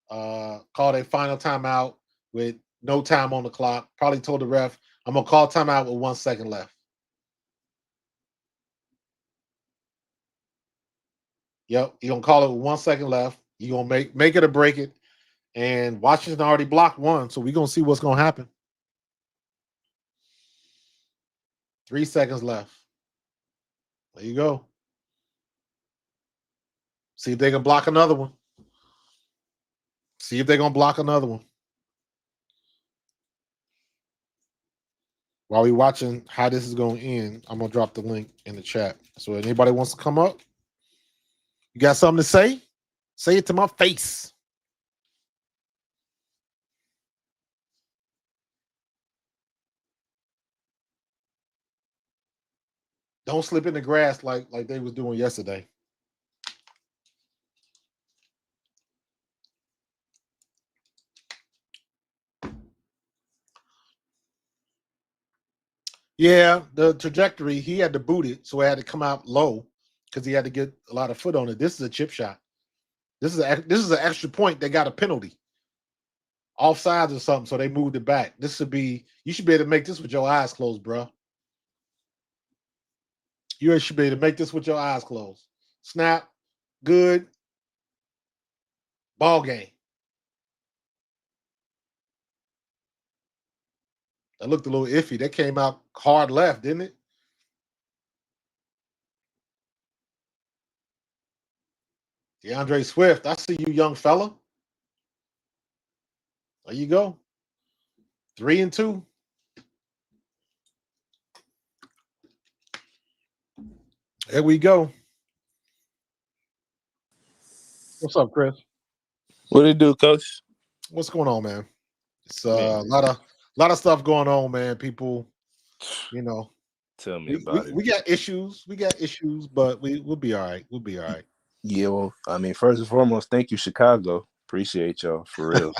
Called a final timeout with no time on the clock. Probably told the ref, I'm gonna call timeout with 1 second left. Yep, you're gonna call it with 1 second left. You're gonna make it or break it. And Washington already blocked one, so we're gonna see what's gonna happen. 3 seconds left. There you go. See if they can block another one. See if they're gonna block another one. While we're watching how this is going to end, I'm gonna drop the link in the chat. So anybody wants to come up, you got something to say? Say it to my face. Don't slip in the grass like they was doing yesterday. Yeah, the trajectory, he had to boot it, so it had to come out low because he had to get a lot of foot on it. This is a chip shot. This is an extra point. They got a penalty. Offsides or something, so they moved it back. You should be able to make this with your eyes closed, bro. You should be able to make this with your eyes closed. Snap, good. Ball game. That looked a little iffy. That came out hard left, didn't it? DeAndre Swift, I see you, young fella. There you go. 3-2. There we go. What's up, Chris? What it do, Coach? What's going on, man? It's a lot of stuff going on, man. People, Tell me about it. We got issues. But we'll be all right. We'll be all right. Yeah, well, I mean, first and foremost, thank you, Chicago. Appreciate y'all for real.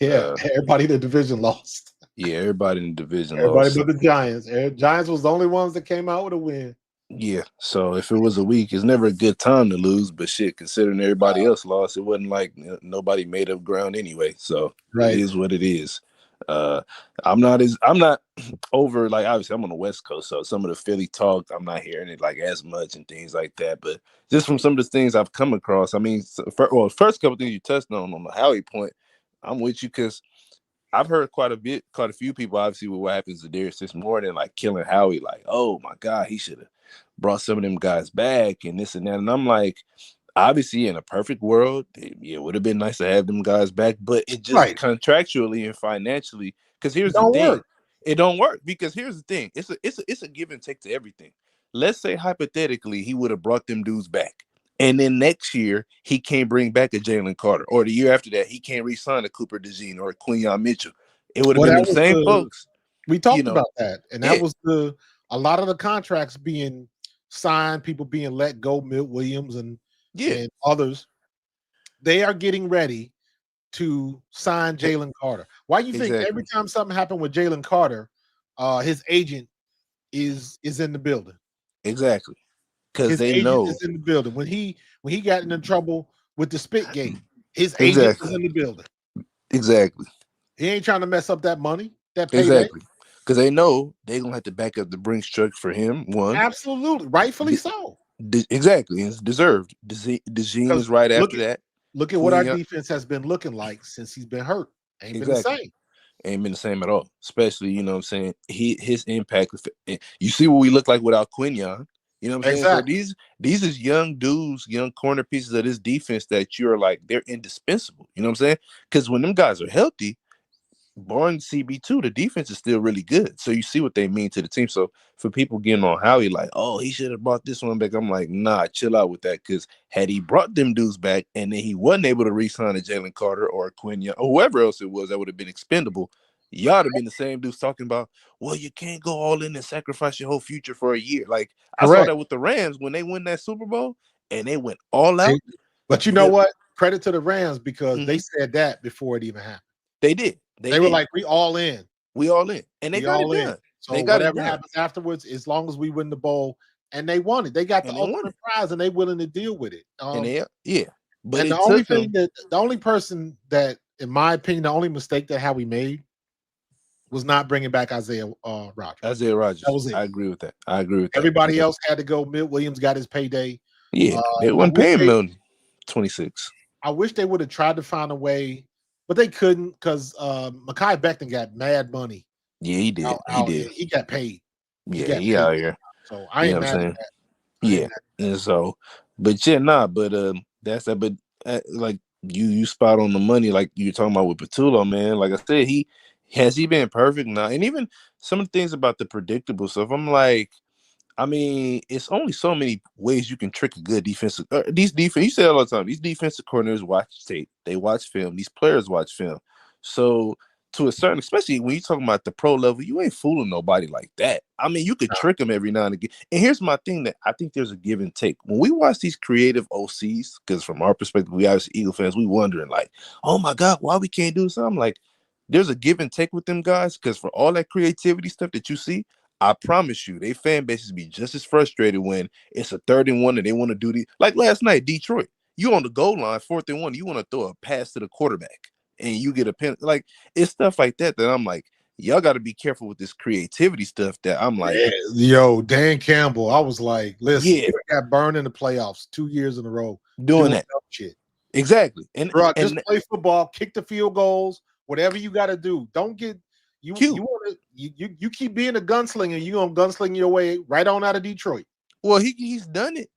Yeah, everybody in the division lost. Yeah, everybody in the division Everybody lost. but the Giants. Giants was the only ones that came out with a win. Yeah, so if it was a week, it's never a good time to lose. But shit, considering everybody else lost, it wasn't like nobody made up ground anyway. So It is what it is. I'm not over, like, obviously I'm on the West Coast, so some of the Philly talk, I'm not hearing it like as much and things like that. But just from some of the things I've come across, I mean, first couple things you touched on the Howie point, I'm with you because I've heard quite a few people, obviously, with what happens to Za'Darius this morning, like killing Howie, like, oh my God, he should have brought some of them guys back and this and that. And I'm like, obviously, in a perfect world, it would have been nice to have them guys back, but it just contractually and financially, because here's the thing, it don't work. Because here's the thing, it's a give and take to everything. Let's say hypothetically he would have brought them dudes back, and then next year he can't bring back a Jalen Carter, or the year after that he can't re-sign a Cooper DeJean or a Quinyon Mitchell. It would have been the same folks. We talked about that, and that was a lot of the contracts being signed, people being let go, Milt Williams and others. They are getting ready to sign Jalen Carter. Why do you think every time something happened with Jalen Carter, his agent is in the building? Exactly. Because his they agent know is in the building. When he got into trouble with the spit gate, his agent is in the building. Exactly. He ain't trying to mess up that money, that payday. Exactly. Because they know they're gonna have to back up the Brinks truck for him. One, absolutely, rightfully so. Exactly, it's deserved. DeJean is right after that. Look at what our defense has been looking like since he's been hurt. Ain't been the same. Ain't been the same at all. Especially, you know what I'm saying, his impact. You see what we look like without Quinyon. You know what I'm saying? So these is young dudes, young corner pieces of this defense that you're like, they're indispensable. You know what I'm saying? Because when them guys are healthy, barring CB2, the defense is still really good. So you see what they mean to the team. So for people getting on Howie, like, oh, he should have brought this one back. I'm like, nah, chill out with that. Because had he brought them dudes back and then he wasn't able to re-sign a Jalen Carter or a Quinn Young or whoever else it was that would have been expendable, y'all would have been the same dudes talking about, well, you can't go all in and sacrifice your whole future for a year. Like, I saw that with the Rams when they win that Super Bowl and they went all out. But you know what? Credit to the Rams because they said that before it even happened. They did. They were like, we all in. We all in. And they got it done. So whatever happens afterwards, as long as we win the bowl, and they won it. They got the ultimate prize and they're willing to deal with it. But and the only person that, in my opinion, the only mistake that Howie made was not bringing back Isaiah Rodgers. Isaiah Rodgers. That was it. I agree with that. Everybody else had to go. Milt Williams got his payday. Yeah, they weren't paying him 26. I wish they would have tried to find a way, but they couldn't because Mekhi Becton got mad money. Yeah, he did. He got paid. He out here. So I ain't mad at that. Yeah, and so, but that's that. But like you spot on the money, like you're talking about with Patullo, man. Like I said, he been perfect now, and even some of the things about the predictable stuff. I'm like, I mean, it's only so many ways you can trick a good defensive. You say it all the time. These defensive coordinators watch tape. They watch film. These players watch film. So to a certain, especially when you're talking about the pro level, you ain't fooling nobody like that. I mean, you could trick them every now and again. And here's my thing that I think there's a give and take. When we watch these creative OCs, because from our perspective, we obviously Eagle fans, we wondering like, oh my God, why we can't do something? Like, there's a give and take with them guys because for all that creativity stuff that you see, I promise you, they fan bases be just as frustrated when it's a 3rd and 1 and they want to do like last night, Detroit. You on the goal line, 4th and 1, you want to throw a pass to the quarterback and you get a pen. Like, it's stuff like that I'm like, y'all got to be careful with this creativity stuff that I'm like, yo, Dan Campbell. I was like, listen, you got burned in the playoffs 2 years in a row doing that shit. Exactly. And just play football, kick the field goals, whatever you got to do. Don't get. You keep being a gunslinger, you're gonna gunsling your way right on out of Detroit. Well, he's done it.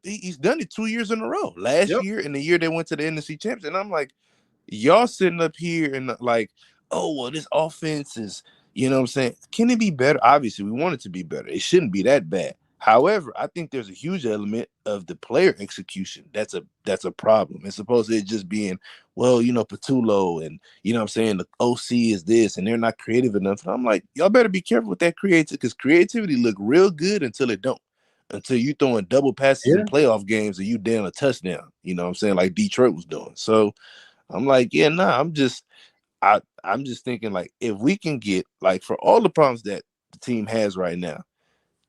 He's done it 2 years in a row. Last year and the year they went to the NFC Championship. And I'm like, y'all sitting up here and like, oh well, this offense is, you know what I'm saying? Can it be better? Obviously, we want it to be better. It shouldn't be that bad. However, I think there's a huge element of the player execution. That's a problem. As opposed to it just being, well, you know, Patullo and, you know what I'm saying, the OC is this and they're not creative enough. And I'm like, y'all better be careful with that creativity because creativity look real good until it don't. Until you throwing double passes in playoff games and you down a touchdown. You know what I'm saying? Like Detroit was doing. So I'm like, I'm just thinking like if we can get like for all the problems that the team has right now,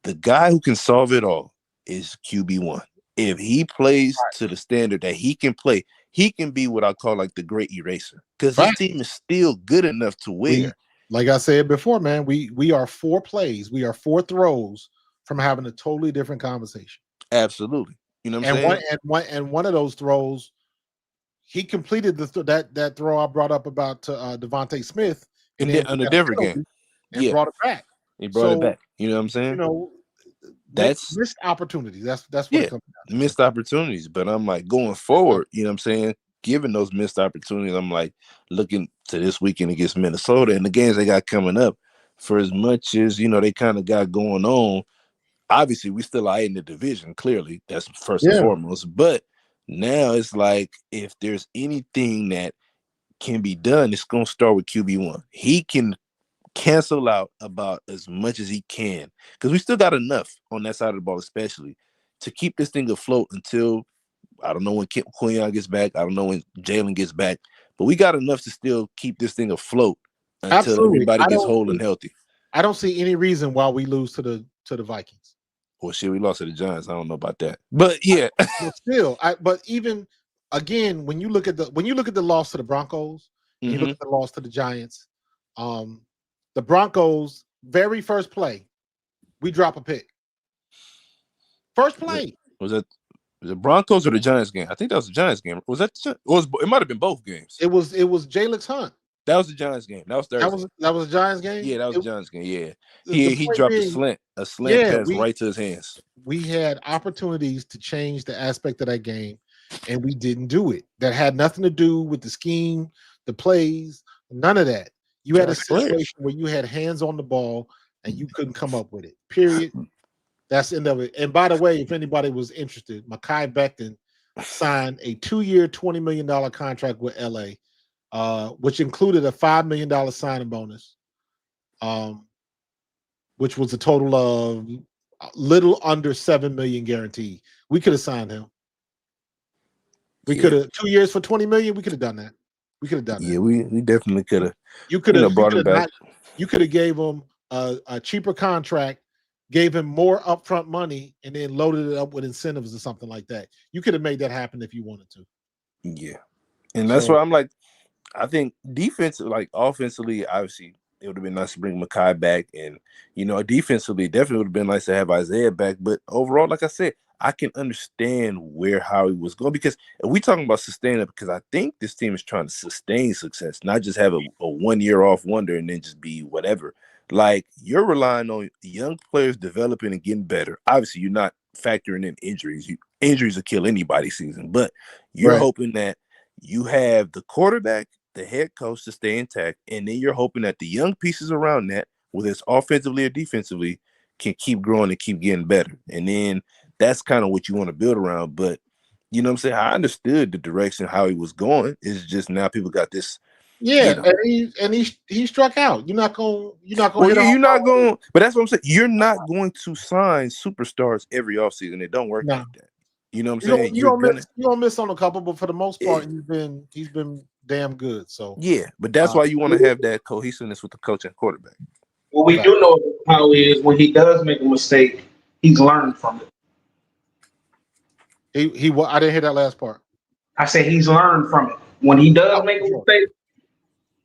the guy who can solve it all is QB1. If he plays to the standard that he can play, he can be what I call like the great eraser. Because this team is still good enough to win. Like I said before, man, we are 4 plays, we are 4 throws from having a totally different conversation. Absolutely. You know what I'm saying? And one of those throws, he completed that throw I brought up about Devontae Smith in a different game. And brought it back. He brought it back. You know what I'm saying? You know, that's missed opportunities. That's what it comes down to. Missed opportunities. But I'm like going forward, you know what I'm saying? Given those missed opportunities, I'm like looking to this weekend against Minnesota and the games they got coming up. For as much as, you know, they kind of got going on, obviously we still are in the division, clearly. That's first and foremost. But now it's like if there's anything that can be done, it's going to start with QB1. He can cancel out about as much as he can because we still got enough on that side of the ball, especially to keep this thing afloat until I don't know when Quinn gets back. I don't know when Jalen gets back, but we got enough to still keep this thing afloat until everybody gets whole and healthy. I don't see any reason why we lose to the Vikings. Well, shit, we lost to the Giants. I don't know about that, but yeah, but still, but even again, when you look at the loss to the Broncos, you look at the loss to the Giants. The Broncos' very first play, we drop a pick. First play. Was it the Broncos or the Giants game? I think that was the Giants game. Was that? It might have been both games. It was Jalen Hunt. That was the Giants game. That was Thursday. That was the Giants game. Yeah, that was the Giants game. Yeah, he dropped a slant pass right to his hands. We had opportunities to change the aspect of that game, and we didn't do it. That had nothing to do with the scheme, the plays, none of that. You had a situation where you had hands on the ball and you couldn't come up with it. Period. That's the end of it. And by the way, if anybody was interested, Mekhi Becton signed a 2-year, $20 million contract with LA, which included a $5 million signing bonus, which was a total of a little under $7 million guaranteed. We could have signed him. We could have 2 years for $20 million. We could have done that. We could have done that. Yeah, we definitely could have. You could have brought him back. You could have gave him a cheaper contract, gave him more upfront money, and then loaded it up with incentives or something like that. You could have made that happen if you wanted to. Yeah, and that's why I'm like, I think defensive, like offensively, obviously it would have been nice to bring Mekhi back, and defensively definitely would have been nice to have Isaiah back. But overall, like I said, I can understand how he was going, because we talking about sustaining, because I think this team is trying to sustain success, not just have a 1 year off wonder and then just be whatever. Like, you're relying on young players developing and getting better. Obviously, you're not factoring in injuries. Injuries will kill anybody's season, but you're hoping that you have the quarterback, the head coach to stay intact, and then you're hoping that the young pieces around that, whether it's offensively or defensively, can keep growing and keep getting better. And then that's kind of what you want to build around. But you know what I'm saying? I understood the direction, how he was going. It's just now people got this. Yeah, and he struck out. You're not going. Well, you're not going. But that's what I'm saying. You're not going to sign superstars every offseason. It don't work like that. You know what I'm saying? You don't miss on a couple, but for the most part, he's been damn good. So yeah, but that's why you want to have that cohesiveness with the coach and quarterback. Well, we do know how he is. When he does make a mistake, he's learned from it. I didn't hear that last part. I said he's learned from it. When he does make a mistake,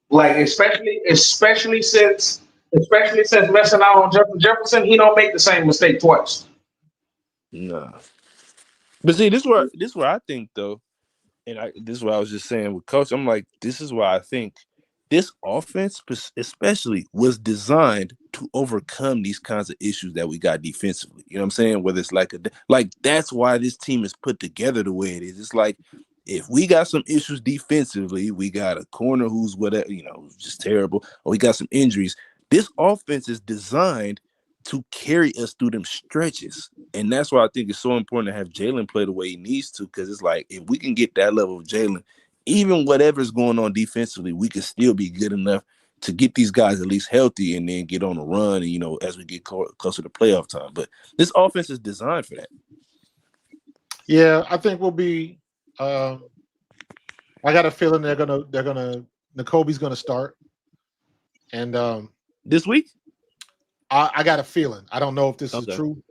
like especially since messing out on Justin Jefferson, he don't make the same mistake twice. Nah. But see, this is where I think though, and this is what I was just saying with Coach. I'm like, this is why I think this offense, especially, was designed to overcome these kinds of issues that we got defensively. You know what I'm saying? Whether it's like that's why this team is put together the way it is. It's like, if we got some issues defensively, we got a corner who's whatever, just terrible, or we got some injuries. This offense is designed to carry us through them stretches. And that's why I think it's so important to have Jalen play the way he needs to, because it's like, if we can get that level of Jalen, even whatever's going on defensively, we can still be good enough to get these guys at least healthy and then get on a run, and, as we get closer to playoff time. But this offense is designed for that. Yeah, I think we'll be I got a feeling Nakobe's gonna start. And this week? I got a feeling. I don't know if this is true,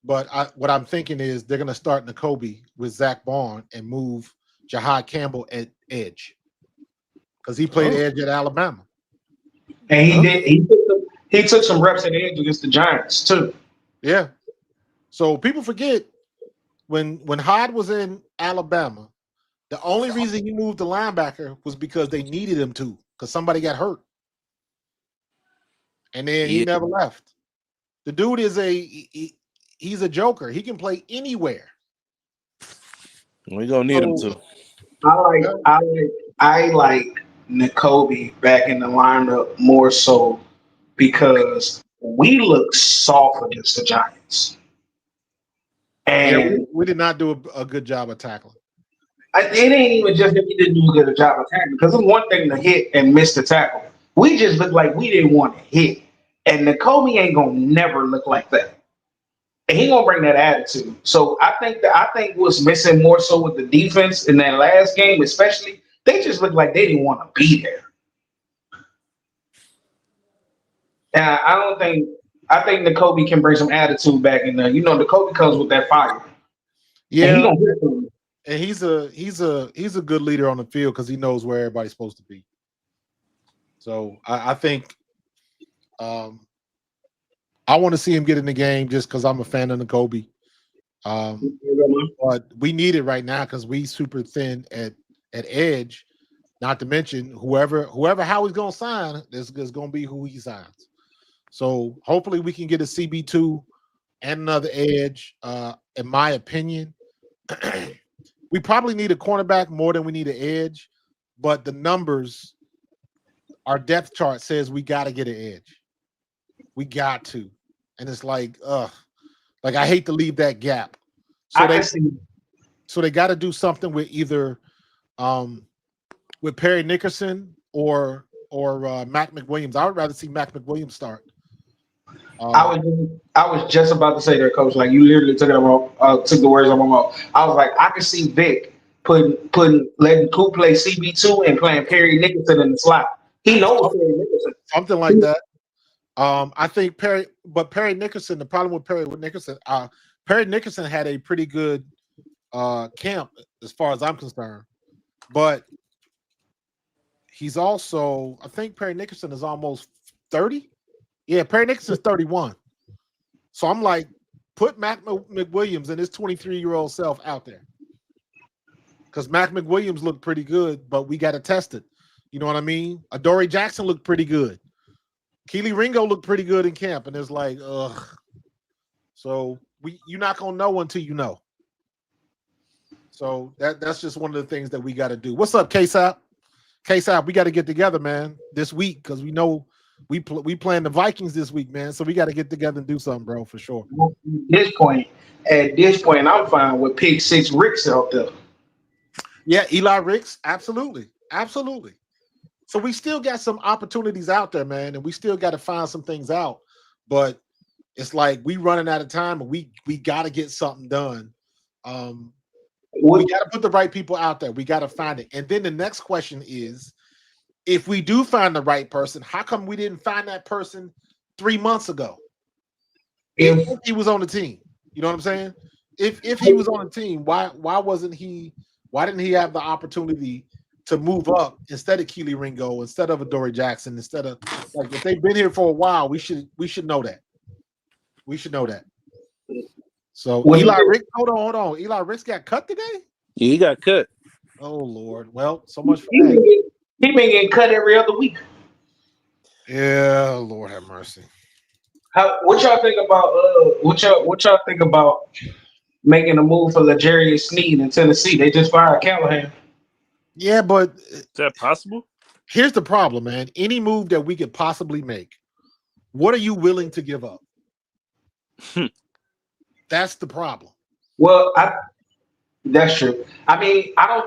but what I'm thinking is they're gonna start Nakobe with Zach Bond and move Jahad Campbell at edge, because he played edge at Alabama. And he did. He took some reps at edge against the Giants too. Yeah. So people forget when Hyde was in Alabama, the only reason he moved the linebacker was because they needed him to, because somebody got hurt. And then he never left. The dude is he's a joker. He can play anywhere. We're gonna need him to. I like Nakobe back in the lineup more so because we look soft against the Giants. And we did not do a good job of tackling. It ain't even just that we didn't do a good job of tackling, because it's one thing to hit and miss the tackle. We just looked like we didn't want to hit. And Nakobe ain't gonna never look like that. And he gonna bring that attitude. So I think what's missing more so with the defense in that last game, especially, they just looked like they didn't want to be there. And I think Nakobe can bring some attitude back in there. Nakobe comes with that fire. Yeah. And he's a good leader on the field, because he knows where everybody's supposed to be. So I think I want to see him get in the game just because I'm a fan of Nakobe. But we need it right now because we super thin at edge. Not to mention whoever Howie's gonna sign is gonna be who he signs. So hopefully we can get a CB2 and another edge. In my opinion, we probably need a cornerback more than we need an edge, but the numbers our depth chart says we got to get an edge. We got to, and it's like, like I hate to leave that gap. So they got to do something with either, with Perry Nickerson or Mac McWilliams. I would rather see Mac McWilliams start. I was just about to say that, Coach. Like you literally took the words out of my mouth. I was like, I could see Vic letting Coop play CB2 and playing Perry Nickerson in the slot. He knows Perry Nickerson. Something like that. I think Perry Nickerson. The problem with Perry Nickerson had a pretty good camp as far as I'm concerned, but he's also, I think Perry Nickerson is almost 30. Yeah, Perry Nickerson's 31. So I'm like, put Mac McWilliams and his 23-year-old self out there. Because Mac McWilliams looked pretty good, but we got to test it. You know what I mean? Adoree Jackson looked pretty good. Keely Ringo looked pretty good in camp, and it's like, ugh. So you're not going to know until you know. So that's just one of the things that we got to do. What's up, K-Sap? K-Sap, we got to get together, man, this week, because we know we playing the Vikings this week, man. So we got to get together and do something, bro, for sure. At this point, I'm fine with Pick 6 Ricks out there. Yeah, Eli Ricks, absolutely. Absolutely. So we still got some opportunities out there, man, and we still got to find some things out. But it's like we running out of time, and we got to get something done. We got to put the right people out there. We got to find it. And then the next question is, if we do find the right person, how come we didn't find that person 3 months ago? If he was on the team, you know what I'm saying? If he was on the team, why wasn't he? Why didn't he have the opportunity to move up instead of Keely Ringo, instead of Adoree Jackson, instead of, like, if they've been here for a while, we should know that. We should know that. So Eli Ricks, hold on. Eli Ricks got cut today? Yeah, he got cut. Oh Lord. Well, so much for that. He been getting cut every other week. Yeah, Lord have mercy. What y'all think about what y'all think about making a move for L'Jarius Sneed in Tennessee? They just fired Callahan. Yeah, but is that possible? Here's the problem, man. Any move that we could possibly make, what are you willing to give up? That's the problem. Well, that's true. I mean, I don't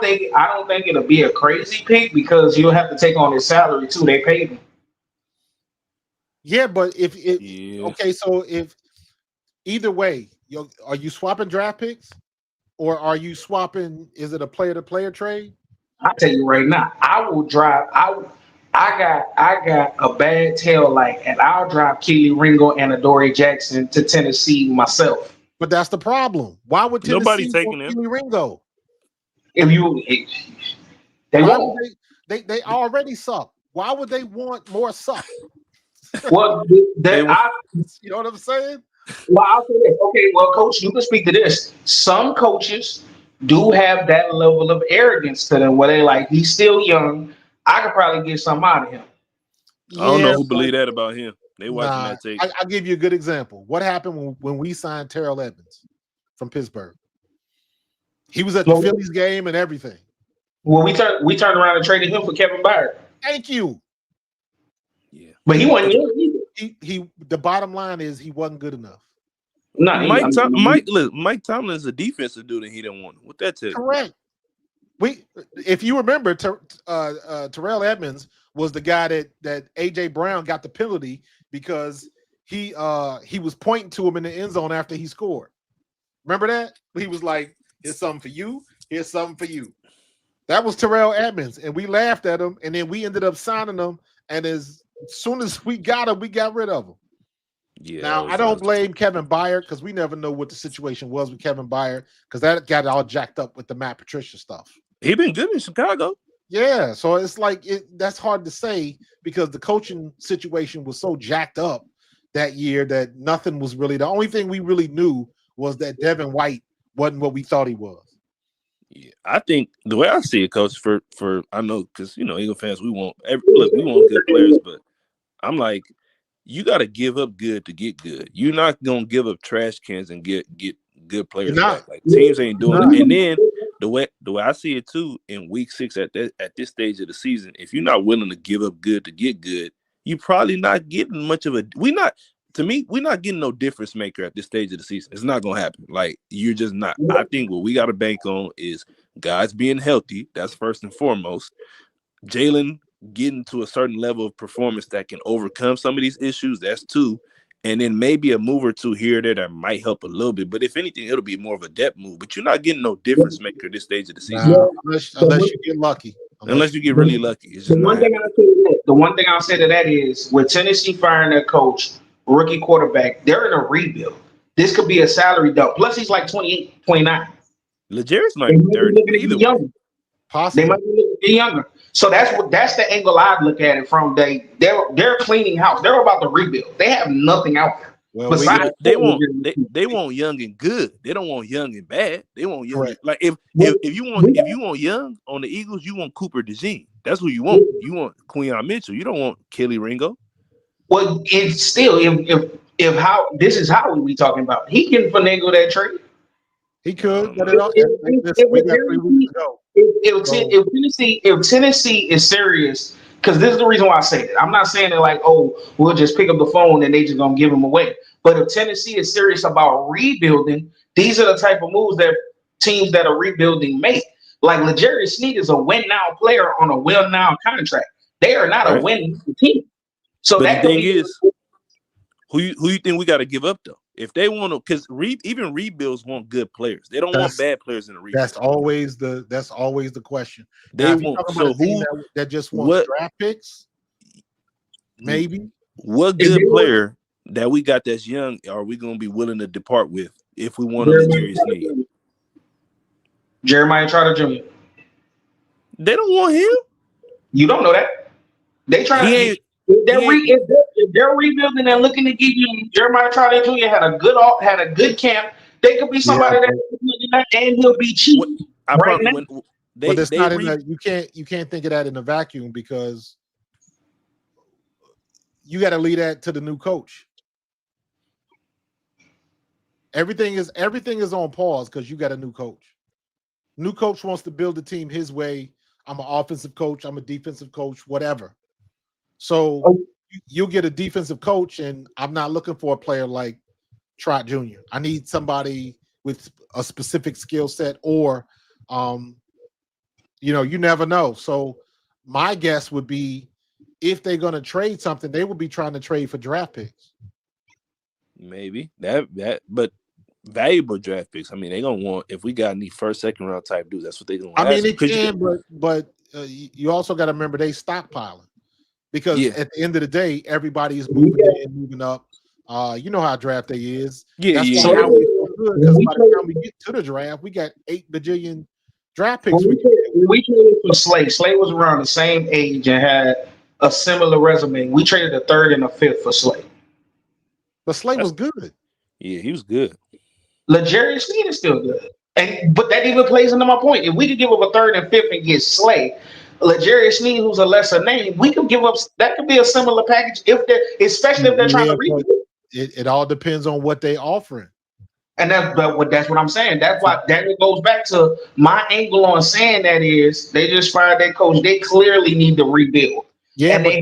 think it'll be a crazy pick because you'll have to take on his salary too. They paid him. Yeah, but okay, so if either way, are you swapping draft picks, or are you swapping? Is it a player-to-player trade? I tell you right now, I will drive. I got a bad tail light, and I'll drive Keely Ringo and Adoree Jackson to Tennessee myself. But that's the problem. Why would Tennessee nobody taking want Keely Ringo? They already suck. Why would they want more suck? Well, you know what I'm saying? Well, I'll say this. Okay, well, Coach, you can speak to this. Some coaches do have that level of arrogance to them where they like, he's still young. I could probably get something out of him. I don't know who believe that about him. They watching that tape. I'll give you a good example. What happened when we signed Terrell Edmonds from Pittsburgh? He was at the Phillies game and everything. Well, we turned around and traded him for Kevin Byard. Thank you. Yeah, but he wasn't young either. He the bottom line is he wasn't good enough. No, Mike Tomlin is a defensive dude, and he didn't want him. What that tell you? Correct. If you remember, Terrell Edmonds was the guy that AJ Brown got the penalty because he was pointing to him in the end zone after he scored. Remember that? He was like, "Here's something for you. Here's something for you." That was Terrell Edmonds, and we laughed at him, and then we ended up signing him. And as soon as we got him, we got rid of him. Yeah. Now I don't blame Kevin Byard because we never know what the situation was with Kevin Byard because that got all jacked up with the Matt Patricia stuff. He been good in Chicago. Yeah, so it's like that's hard to say because the coaching situation was so jacked up that year that nothing was really. The only thing we really knew was that Devin White wasn't what we thought he was. Yeah, I think the way I see it, Coach, for I know because Eagle fans, we want good players, but I'm like, you got to give up good to get good. You're not gonna give up trash cans and get good players back. Like teams ain't doing it. And then the way I see it too, in week 6 at this stage of the season, if you're not willing to give up good to get good, you're probably not getting much of a. We're not getting no difference maker at this stage of the season. It's not gonna happen. Like, you're just not. I think what we got to bank on is guys being healthy. That's first and foremost. Jalen getting to a certain level of performance that can overcome some of these issues. That's 2. And then maybe a move or 2 here or there that might help a little bit. But if anything, it'll be more of a depth move. But you're not getting no difference maker at this stage of the season. Nah, unless you get lucky. Unless you get really lucky. It's just the one thing I'll say to that is, with Tennessee firing their coach, rookie quarterback, they're in a rebuild. This could be a salary dump. Plus, he's like 28, 29. L'Jarius might be 30. Either way. Possibly. They might be a little bit younger. So that's the angle I'd look at it from. They're cleaning house. They're about to rebuild. They have nothing out there. Well, they want young and good. They don't want young and bad. They want young. Right. Like if you want young on the Eagles, you want Cooper DeJean. That's who you want. You want Quinyon Mitchell. You don't want Kelly Ringo. Well, it's still if how this is how we talking about. He can finagle that trade. He could, but we got 3 weeks to go. If Tennessee is serious, because this is the reason why I say that. I'm not saying that like, oh, we'll just pick up the phone and they just gonna give him away. But if Tennessee is serious about rebuilding, these are the type of moves that teams that are rebuilding make. Like L'Jarius Sneed is a win-now player on a win-now contract. They are not a win team. So but the thing is, who you think we got to give up though? If they want to, because even rebuilds want good players. They don't want bad players in the rebuild. That's always the question. They want that just wants draft picks. Maybe what good player that we got that's young are we going to be willing to depart with if we want a L'Jarius Sneed? Jeremiah Trotter Jr. They don't want him. You don't know that. They try to. If they're rebuilding and looking to give you Jeremiah Trotter Jr. had a good camp, they could be somebody that and he'll be cheap. But it's not in that. You can't think of that in a vacuum because you got to leave that to the new coach. Everything is on pause because you got a new coach. New coach wants to build the team his way. I'm an offensive coach. I'm a defensive coach. Whatever. So you'll get a defensive coach, and I'm not looking for a player like Trot Jr. I need somebody with a specific skill set, or, you never know. So my guess would be if they're going to trade something, they would be trying to trade for draft picks. Maybe but valuable draft picks. I mean, they're gonna want if we got any first, second round type dudes. That's what they're gonna. I mean, it can, but you also got to remember they stockpiling. Because at the end of the day, everybody is moving up. You know how draft day is. That's why how we feel good, because by the time we get to the draft, we got 8 bajillion draft picks. We traded for Slay. Slay was around the same age and had a similar resume. We traded a 3rd and a 5th for Slay. But Slay was good. Yeah, he was good. L'Jarius Sneed is still good. But that even plays into my point. If we could give up a 3rd and 5th and get Slay, L'Jarius Sneed, who's a lesser name, we could give up. That could be a similar package especially if they're trying to rebuild. It all depends on what they're offering. And that's what I'm saying. That's why that goes back to my angle on saying that is they just fired their coach. They clearly need to rebuild. Yeah, but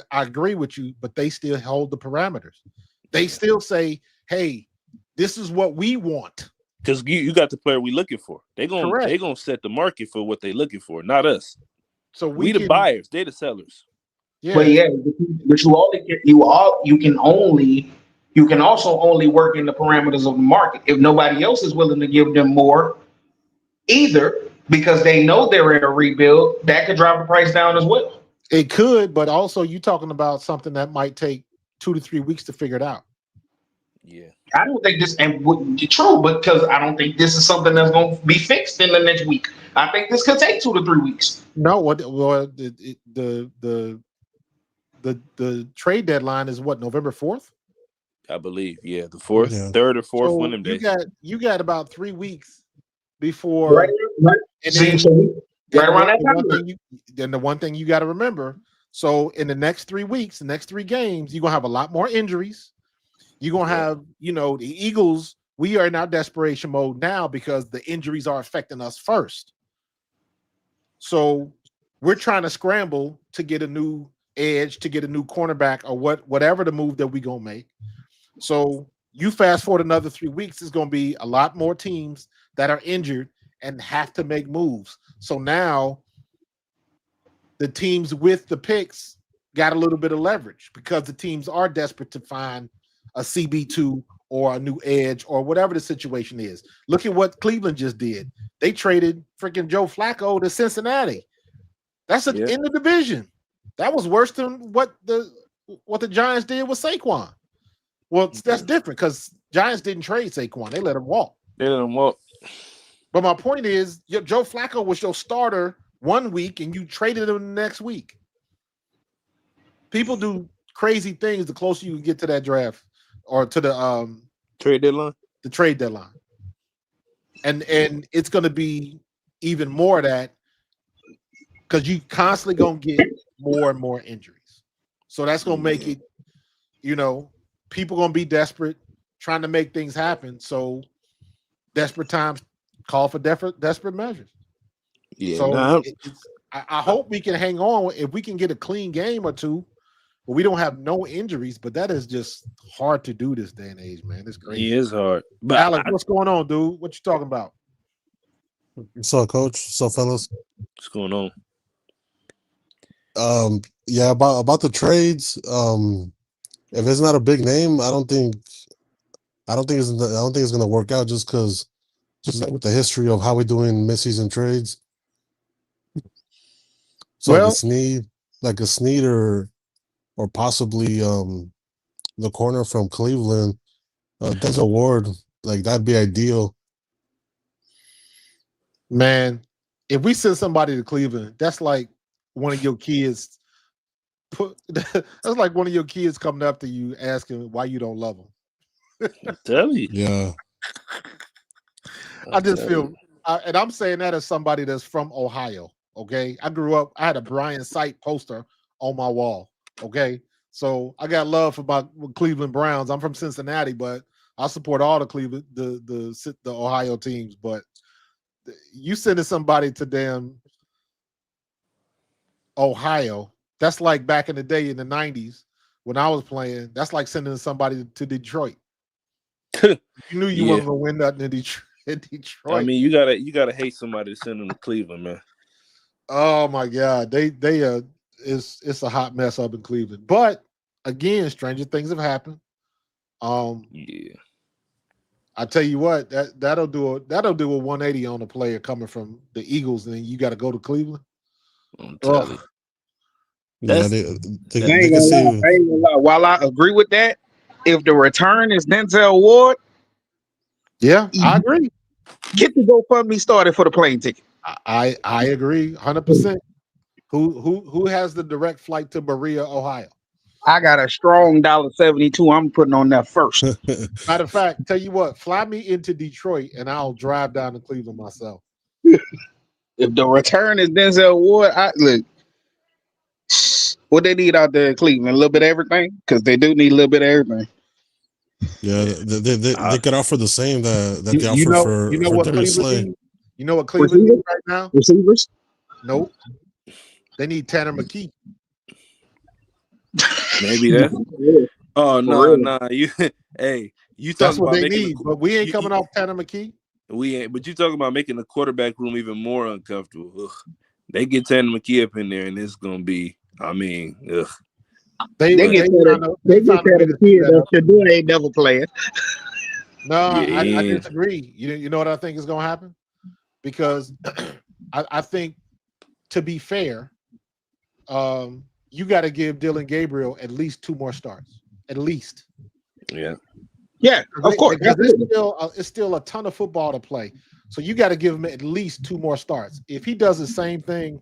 I agree with you, but they still hold the parameters. They still say, hey, this is what we want. Because you got the player we looking for. They're gonna set the market for what they're looking for, not us. So we the buyers, they the sellers. Yeah. But you can also only work in the parameters of the market. If nobody else is willing to give them more either, because they know they're in a rebuild, that could drive the price down as well. It could, but also you're talking about something that might take 2 to 3 weeks to figure it out. Yeah, I don't think this would be true, because I don't think this is something that's going to be fixed in the next week. I think this could take 2 to 3 weeks. No, the trade deadline is what, November 4th? I believe, the 4th, 3rd or 4th, so one of them days. You got about 3 weeks before. Right. And around that time. Then the one thing you got to remember. So in the next 3 weeks, the next 3 games, you're gonna have a lot more injuries. You're gonna have, the Eagles we are in our desperation mode now because the injuries are affecting us first. So we're trying to scramble to get a new edge, to get a new cornerback, or whatever the move that we're gonna make. So you fast forward another 3 weeks, there's gonna be a lot more teams that are injured and have to make moves. So now the teams with the picks got a little bit of leverage because the teams are desperate to find a CB2 or a new edge or whatever the situation is. Look at what Cleveland just did. They traded freaking Joe Flacco to Cincinnati. That's in the division. That was worse than what the Giants did with Saquon. Well, that's different because Giants didn't trade Saquon. They let him walk. But my point is, Joe Flacco was your starter 1 week and you traded him the next week. People do crazy things the closer you get to that draft or to the trade deadline. The trade deadline. And it's going to be even more of that because you constantly going to get more and more injuries. So that's going to make it, people going to be desperate, trying to make things happen. So desperate times call for desperate measures. Yeah. So I hope we can hang on if we can get a clean game or two. But we don't have no injuries, but that is just hard to do this day and age, man. It's crazy. It is hard. But Alex, what's going on, dude? What you talking about? What's up, Coach? What's up, fellas? What's going on? Yeah, about the trades. If it's not a big name, I don't think it's gonna work out just like with the history of how we're doing midseason trades. So well, like a Snead or possibly the corner from Cleveland, Denzel Ward, like that'd be ideal. Man, if we send somebody to Cleveland, that's like one of your kids. That's like one of your kids coming up to you asking why you don't love them. I tell you, yeah. I just feel, and I'm saying that as somebody that's from Ohio. Okay, I grew up. I had a Brian Sight poster on my wall. Okay, so I got love for my Cleveland Browns. I'm from Cincinnati, but I support all the Cleveland, the Ohio teams. But you sending somebody to damn Ohio, that's like back in the day in the 90s when I was playing. That's like sending somebody to Detroit. You knew you wasn't gonna win nothing in Detroit. I mean, you gotta hate somebody to send them to Cleveland, man. Oh my God, it's a hot mess up in Cleveland. But again, stranger things have happened. I tell you what, that'll do a 180 on a player coming from the Eagles, and then you got to go to Cleveland. Yeah, I ain't gonna lie. While I agree with that, if the return is Denzel Ward, yeah, I agree. Get the GoFundMe started for the plane ticket. I agree 100%. Who has the direct flight to Berea, Ohio? I got a strong $1.72. I'm putting on that first. Matter of fact, tell you what, fly me into Detroit and I'll drive down to Cleveland myself. If the return is Denzel Ward, look, what they need out there in Cleveland, a little bit of everything, because they do need a little bit of everything. Yeah, they could offer the same that they offer for what Darius Slay. Cleveland need? You know what Cleveland needs right now? Receivers? Nope. They need Tanner McKee. Maybe that. Oh no. You that's what they need, but we ain't coming off Tanner McKee. We ain't, but you talking about making the quarterback room even more uncomfortable. Ugh. They get Tanner McKee up in there, and it's gonna be. I mean, ugh. They get Tanner McKee. Shadur ain't never playing. No, I disagree. You know what I think is gonna happen? Because I think, to be fair, you got to give Dylan Gabriel at least 2 more starts. At least. Yeah, of course. It's still a ton of football to play. So you got to give him at least 2 more starts. If he does the same thing,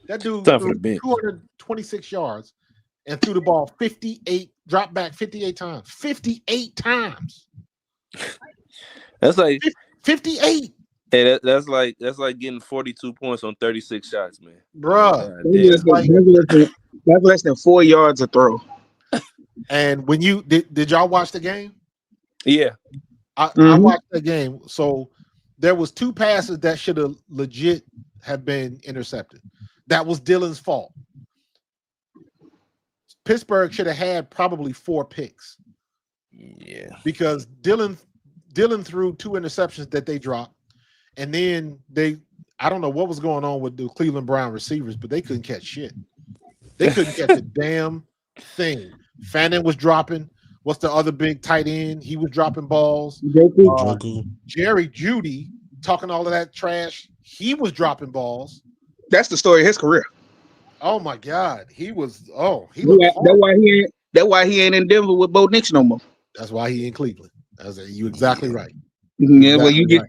that dude threw 226 yards and threw the ball 58, dropped back 58 times. 58 times. That's like 58. Hey, that's like getting 42 points on 36 shots, man. Bruh. That's less than 4 yards a throw. And when you did y'all watch the game? Yeah. I watched that game. So there was 2 passes that should have legit have been intercepted. That was Dylan's fault. Pittsburgh should have had probably 4 picks. Yeah. Because Dylan threw 2 interceptions that they dropped. And then I don't know what was going on with the Cleveland Brown receivers, but they couldn't catch shit. They couldn't catch a damn thing. Fannin was dropping. What's the other big tight end? He was dropping balls. Jerry Jeudy talking all of that trash. He was dropping balls. That's the story of his career. Oh my God, he was. Oh, he. That's why he ain't in Denver with Bo Nix no more. That's why he in Cleveland. You exactly right. Yeah, well, you get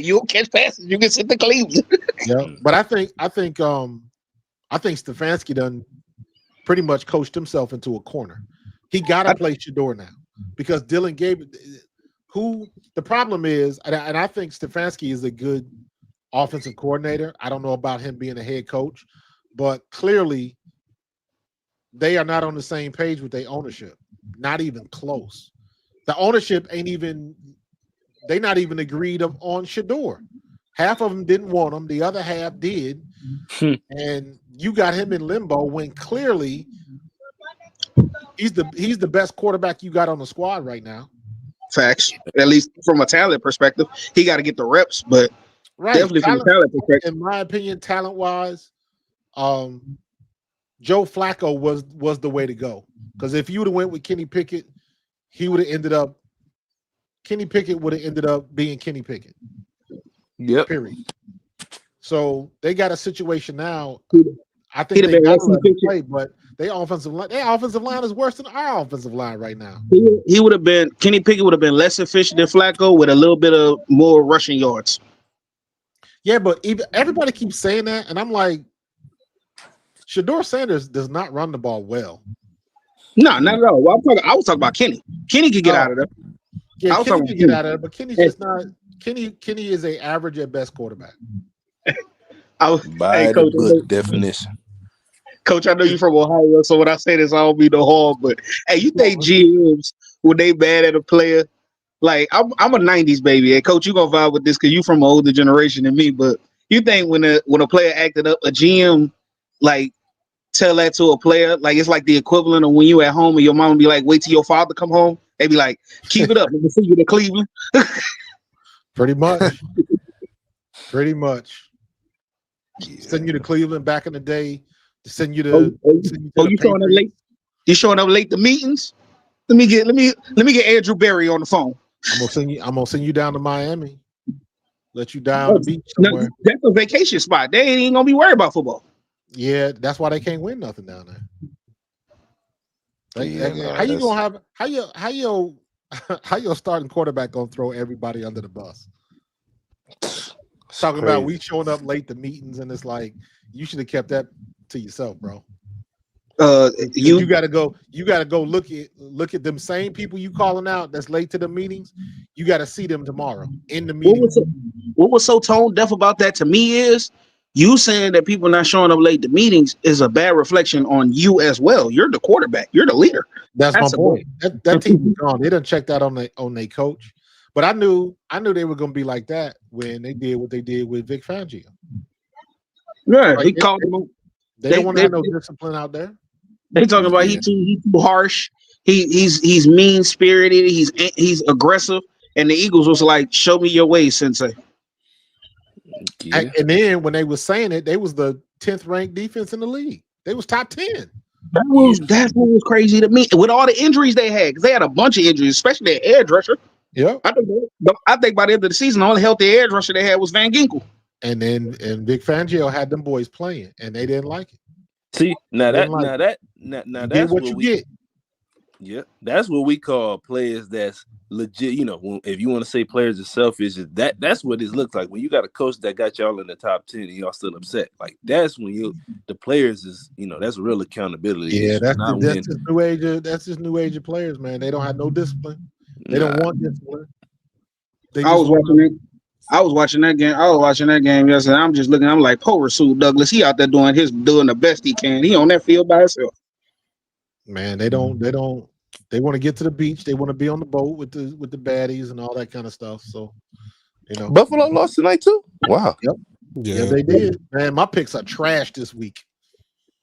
you'll catch passes. You can sit to Cleveland. Yeah, but I think Stefanski done pretty much coached himself into a corner. He got to play Shedeur now because Dylan gave who the problem is, and I think Stefanski is a good offensive coordinator. I don't know about him being a head coach, but clearly they are not on the same page with their ownership. Not even close. The ownership ain't even. They not even agreed on Shedeur. Half of them didn't want him. The other half did. And you got him in limbo when clearly he's the best quarterback you got on the squad right now. Facts. At least from a talent perspective. He got to get the reps, but definitely from a talent perspective. In my opinion, talent-wise, Joe Flacco was the way to go. Because if you would have went with Kenny Pickett, Kenny Pickett would have ended up being Kenny Pickett. Yep. Period. So they got a situation now. I think they got to let him play, but their offensive line is worse than our offensive line right now. Kenny Pickett would have been less efficient than Flacco with a little bit of more rushing yards. Yeah, but everybody keeps saying that, and I'm like, Shedeur Sanders does not run the ball well. No, not at all. Well, I was talking about Kenny. Kenny could get out of there. Yeah, Kenny can get out of there, but Kenny's just not. Kenny is a average at best quarterback. By the book definition. Coach, I know you're from Ohio, so when I say this, I don't mean no harm. But hey, you think GMs when they mad at a player? Like I'm a '90s baby, and Coach, you gonna vibe with this because you from an older generation than me. But you think when a player acted up, a GM like tell that to a player, like it's like the equivalent of when you at home and your mom be like, "Wait till your father come home." They be like, "Keep it up, let me see you to Cleveland." Pretty much. Pretty much. Yeah. Send you to Cleveland back in the day. To send you to. You showing up late? You showing up late to meetings? Let me get Andrew Berry on the phone. I'm gonna send you down to Miami. Let you down the beach somewhere. That's a vacation spot. They ain't gonna be worried about football. Yeah, that's why they can't win nothing down there. How your starting quarterback gonna throw everybody under the bus? Talking about we showing up late to meetings, and it's like you should have kept that to yourself, bro. You gotta go look at them same people you calling out that's late to the meetings. You gotta see them tomorrow in the meeting. What was so tone deaf about that to me is you saying that people not showing up late to meetings is a bad reflection on you as well. You're the quarterback. You're the leader. That's my point. That team was gone. They didn't check that on their coach. But I knew they were going to be like that when they did what they did with Vic Fangio. Yeah, he called them. They don't want to have no discipline out there. They talking about he too harsh. He's mean spirited. He's aggressive. And the Eagles was like, "Show me your ways, Sensei." Yeah. And then when they was saying it, they was the 10th ranked defense in the league. They was top 10. That's what was crazy to me. With all the injuries they had, because they had a bunch of injuries, especially their edge rusher. Yeah, I think by the end of the season, the only healthy edge rusher they had was Van Ginkel. And Vic Fangio had them boys playing, and they didn't like it. See, that's what you get. Yeah, that's what we call players that's legit. You know, if you want to say players are selfish, that's what it looks like when you got a coach that got y'all in the top 10 and y'all still upset. Like that's when the players is that's real accountability. Yeah, that's this new age. That's this new age of players, man. They don't have no discipline. They don't want discipline. I was watching that game yesterday. I'm just looking. I'm like, poor Rasul Douglas. He out there doing the best he can. He on that field by himself. Man, they don't. They want to get to the beach. They want to be on the boat with the baddies and all that kind of stuff. So, Buffalo lost tonight too. Wow. Yep. Yeah, they did. Man, my picks are trash this week.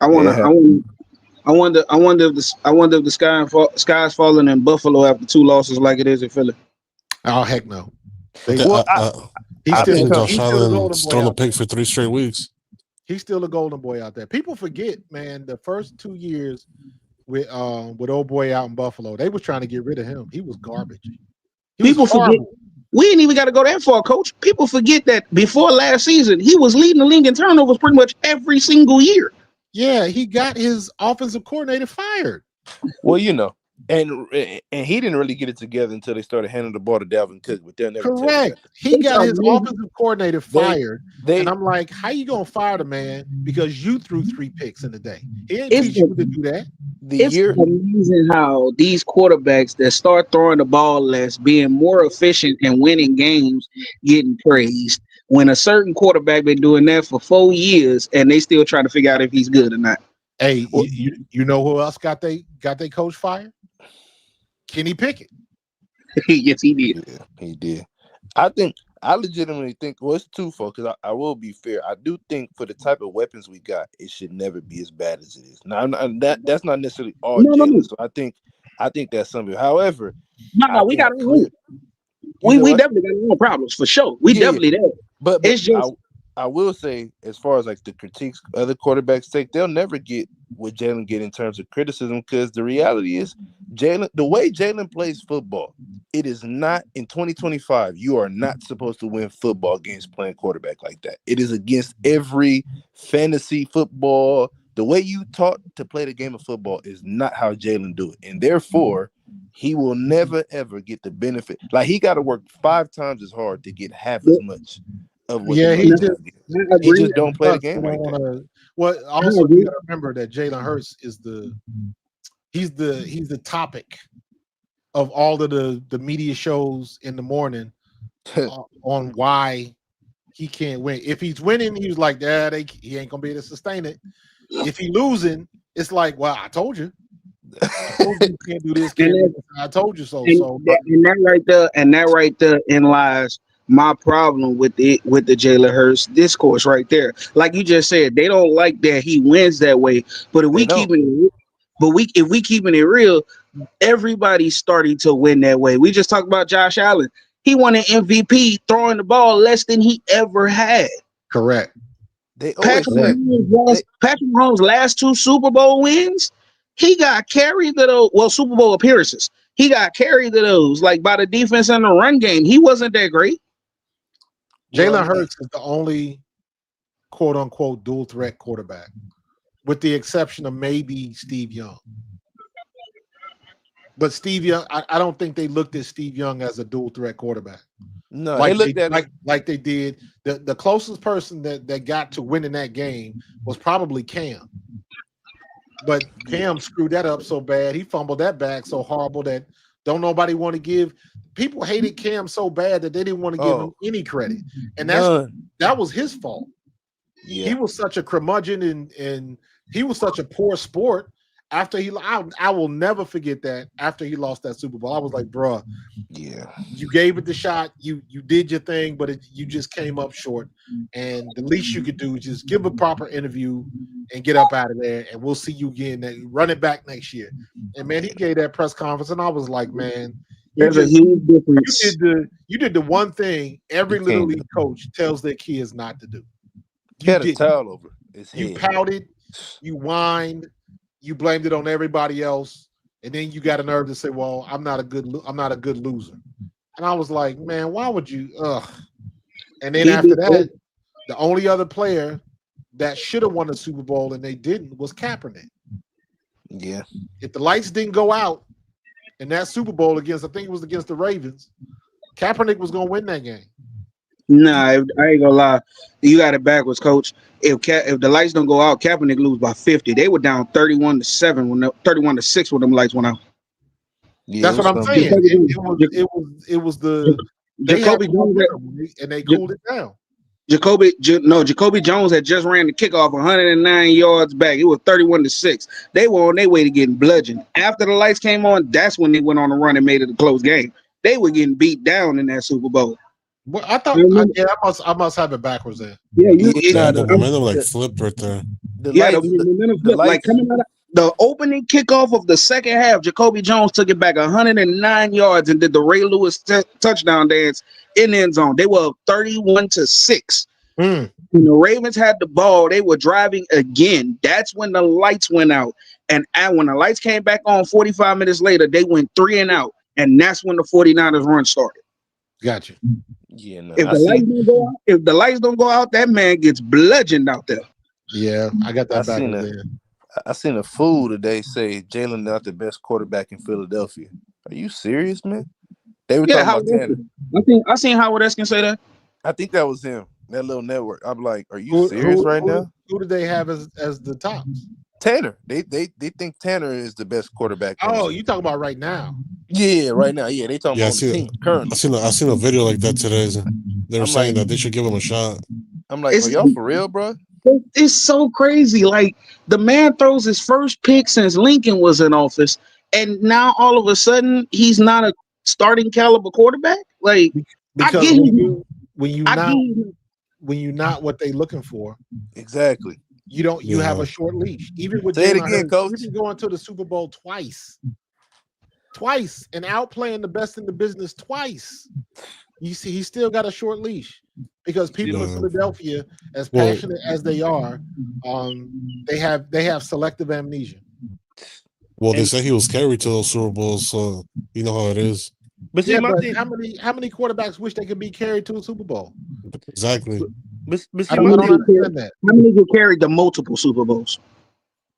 I wonder if the sky's falling in Buffalo after 2 losses like it is in Philly. Oh heck no. I He's think still Josh a Allen's golden boy thrown a out there. pick for 3 straight weeks. He's still a golden boy out there. People forget, man, the first 2 years with old boy out in Buffalo, they was trying to get rid of him. He was garbage. People forget. We ain't even got to go that far, Coach. People forget that before last season, he was leading the league in turnovers pretty much every single year. Yeah, he got his offensive coordinator fired. Well, and he didn't really get it together until they started handing the ball to Dalvin Cook. But they'll never Correct. He got his offensive coordinator fired, and I'm like, how you gonna fire the man because you threw 3 picks in the day? He ain't teach you to do that. It's amazing how these quarterbacks that start throwing the ball less, being more efficient and winning games, getting praised. When a certain quarterback been doing that for 4 years and they still trying to figure out if he's good or not. Hey, you know who else got they coach fired? Kenny Pickett. Yes, he did. Yeah, he did. I legitimately think, well, it's twofold because I will be fair. I do think for the type of weapons we got, it should never be as bad as it is. Now, that's not necessarily all Jalen. So I think that's something. However, we got to we definitely got no problems for sure. We definitely there. But it's just I will say, as far as like the critiques other quarterbacks take, they'll never get what Jalen get in terms of criticism because the reality is the way Jalen plays football, it is not in 2025. You are not supposed to win football games playing quarterback like that. It is against every fantasy football. The way you taught to play the game of football is not how Jalen do it, and therefore he will never ever get the benefit. Like he got to work 5 times as hard to get half as much. He just don't play the game like that. Well, also you got to remember that Jalen Hurts is he's the topic of all of the media shows in the morning on why he can't win. If he's winning, he was like, he ain't gonna be able to sustain it. If he losing, it's like, well, I told you. I told you can't do this. I told you so. And that right there in lies my problem with the Jalen Hurts discourse right there. Like you just said, they don't like that he wins that way. But if we keeping it real, everybody's starting to win that way. We just talked about Josh Allen. He won an MVP throwing the ball less than he ever had. Correct. Patrick Mahomes' last 2 Super Bowl wins, he got carried to those. Super Bowl appearances. He got carried to those like by the defense and the run game. He wasn't that great. Jalen Hurts is the only quote unquote dual threat quarterback, with the exception of maybe Steve Young. But Steve Young, I don't think they looked at Steve Young as a dual threat quarterback. No, like they did. The closest person that got to winning that game was probably Cam. But Cam screwed that up so bad. He fumbled that back so horrible that don't nobody want to give. People hated Cam so bad that they didn't want to give him any credit. And that was his fault. Yeah. He was such a curmudgeon and he was such a poor sport. After I will never forget that. After he lost that Super Bowl, I was like, bruh, you gave it the shot. You did your thing, but you just came up short. And the least you could do is just give a proper interview and get up out of there. And we'll see you again. Run it back next year. And man, he gave that press conference, and I was like, man, there's a huge difference. You did the one thing every little league coach tells their kids not to do. You had a towel over his head. You pouted, you whined. You blamed it on everybody else, and then you got a nerve to say, "Well, I'm not a good loser." And I was like, "Man, why would you?" And then after that, the only other player that should have won the Super Bowl and they didn't was Kaepernick. Yeah. If the lights didn't go out in that Super Bowl I think it was against the Ravens, Kaepernick was going to win that game. Nah, I ain't gonna lie. You got it backwards, Coach. If the lights don't go out, Kaepernick lose by 50. They were down 31-7 31-6 when them lights went out. Yeah, that's what I'm saying. It was the Jacoby Jones and they cooled it down. Jacoby Jones had just ran the kickoff 109 yards back. It was 31-6. They were on their way to getting bludgeoned. After the lights came on, that's when they went on a run and made it a close game. They were getting beat down in that Super Bowl. Well, I must have it backwards then. Yeah, the momentum like flipped right there. The momentum flipped. Like coming out of the opening kickoff of the second half, Jacoby Jones took it back 109 yards and did the Ray Lewis touchdown dance in the end zone. They were 31-6. When the Ravens had the ball, they were driving again. That's when the lights went out. And when the lights came back on 45 minutes later, they went 3 and out. And that's when the 49ers run started. Gotcha. Yeah, no, if the lights don't go out, that man gets bludgeoned out there. Yeah, I got that back there. I seen a fool today say Jalen not the best quarterback in Philadelphia. Are you serious, man? They were talking about Tanner. I seen Howard Eskin say that. I think that was him. That little network. I'm like, are you serious right now? Who did they have as the tops? Tanner. They think Tanner is the best quarterback. Oh, you talking about right now? Yeah, right now. Yeah, they talking about the team currently. I seen a video like that today. They were saying that they should give him a shot. I'm like, are y'all for real, bro? It's so crazy. Like the man throws his first pick since Lincoln was in office, and now all of a sudden he's not a starting caliber quarterback. Like because when you not what they looking for, exactly. You have a short leash. Even with say it again, Coach. Even going to the Super Bowl twice, and outplaying the best in the business twice. You see, he still got a short leash because people in Philadelphia, as passionate as they are, they have selective amnesia. Well, they say he was carried to those Super Bowls, so you know how it is. But see, how many quarterbacks wish they could be carried to a Super Bowl? Exactly. But I don't understand that. How many get carried to multiple Super Bowls?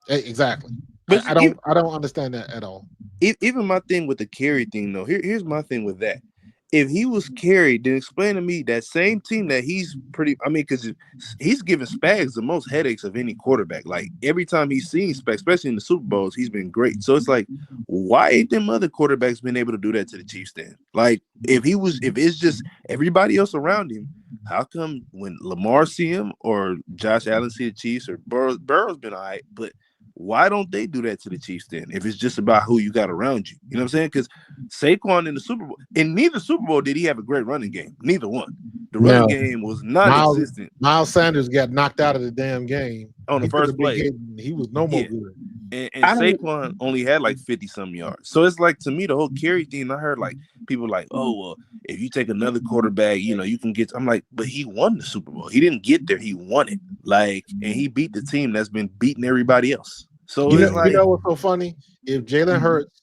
Exactly. But I don't understand that at all. Even my thing with the carry thing, though. Here's my thing with that. If he was carried, then explain to me that same team that he's because he's giving Spags the most headaches of any quarterback. Like every time he's seen Spags, especially in the Super Bowls, he's been great. So it's like, why ain't them other quarterbacks been able to do that to the Chiefs then? Like if it's just everybody else around him, how come when Lamar see him or Josh Allen see the Chiefs or Burrow's been all right, but why don't they do that to the Chiefs then? If it's just about who you got around you, you know what I'm saying? Because Saquon in the Super Bowl, in neither Super Bowl did he have a great running game. Neither one. The running game was non-existent. Miles Sanders got knocked out of the damn game on the first play. He was no more good. And Saquon only had like 50-some yards. So it's like, to me, the whole carry thing, I heard like people like, oh, well, if you take another quarterback, you can get. I'm like, but he won the Super Bowl. He didn't get there. He won it. Like, and he beat the team that's been beating everybody else. So you know what's so funny? If Jalen Hurts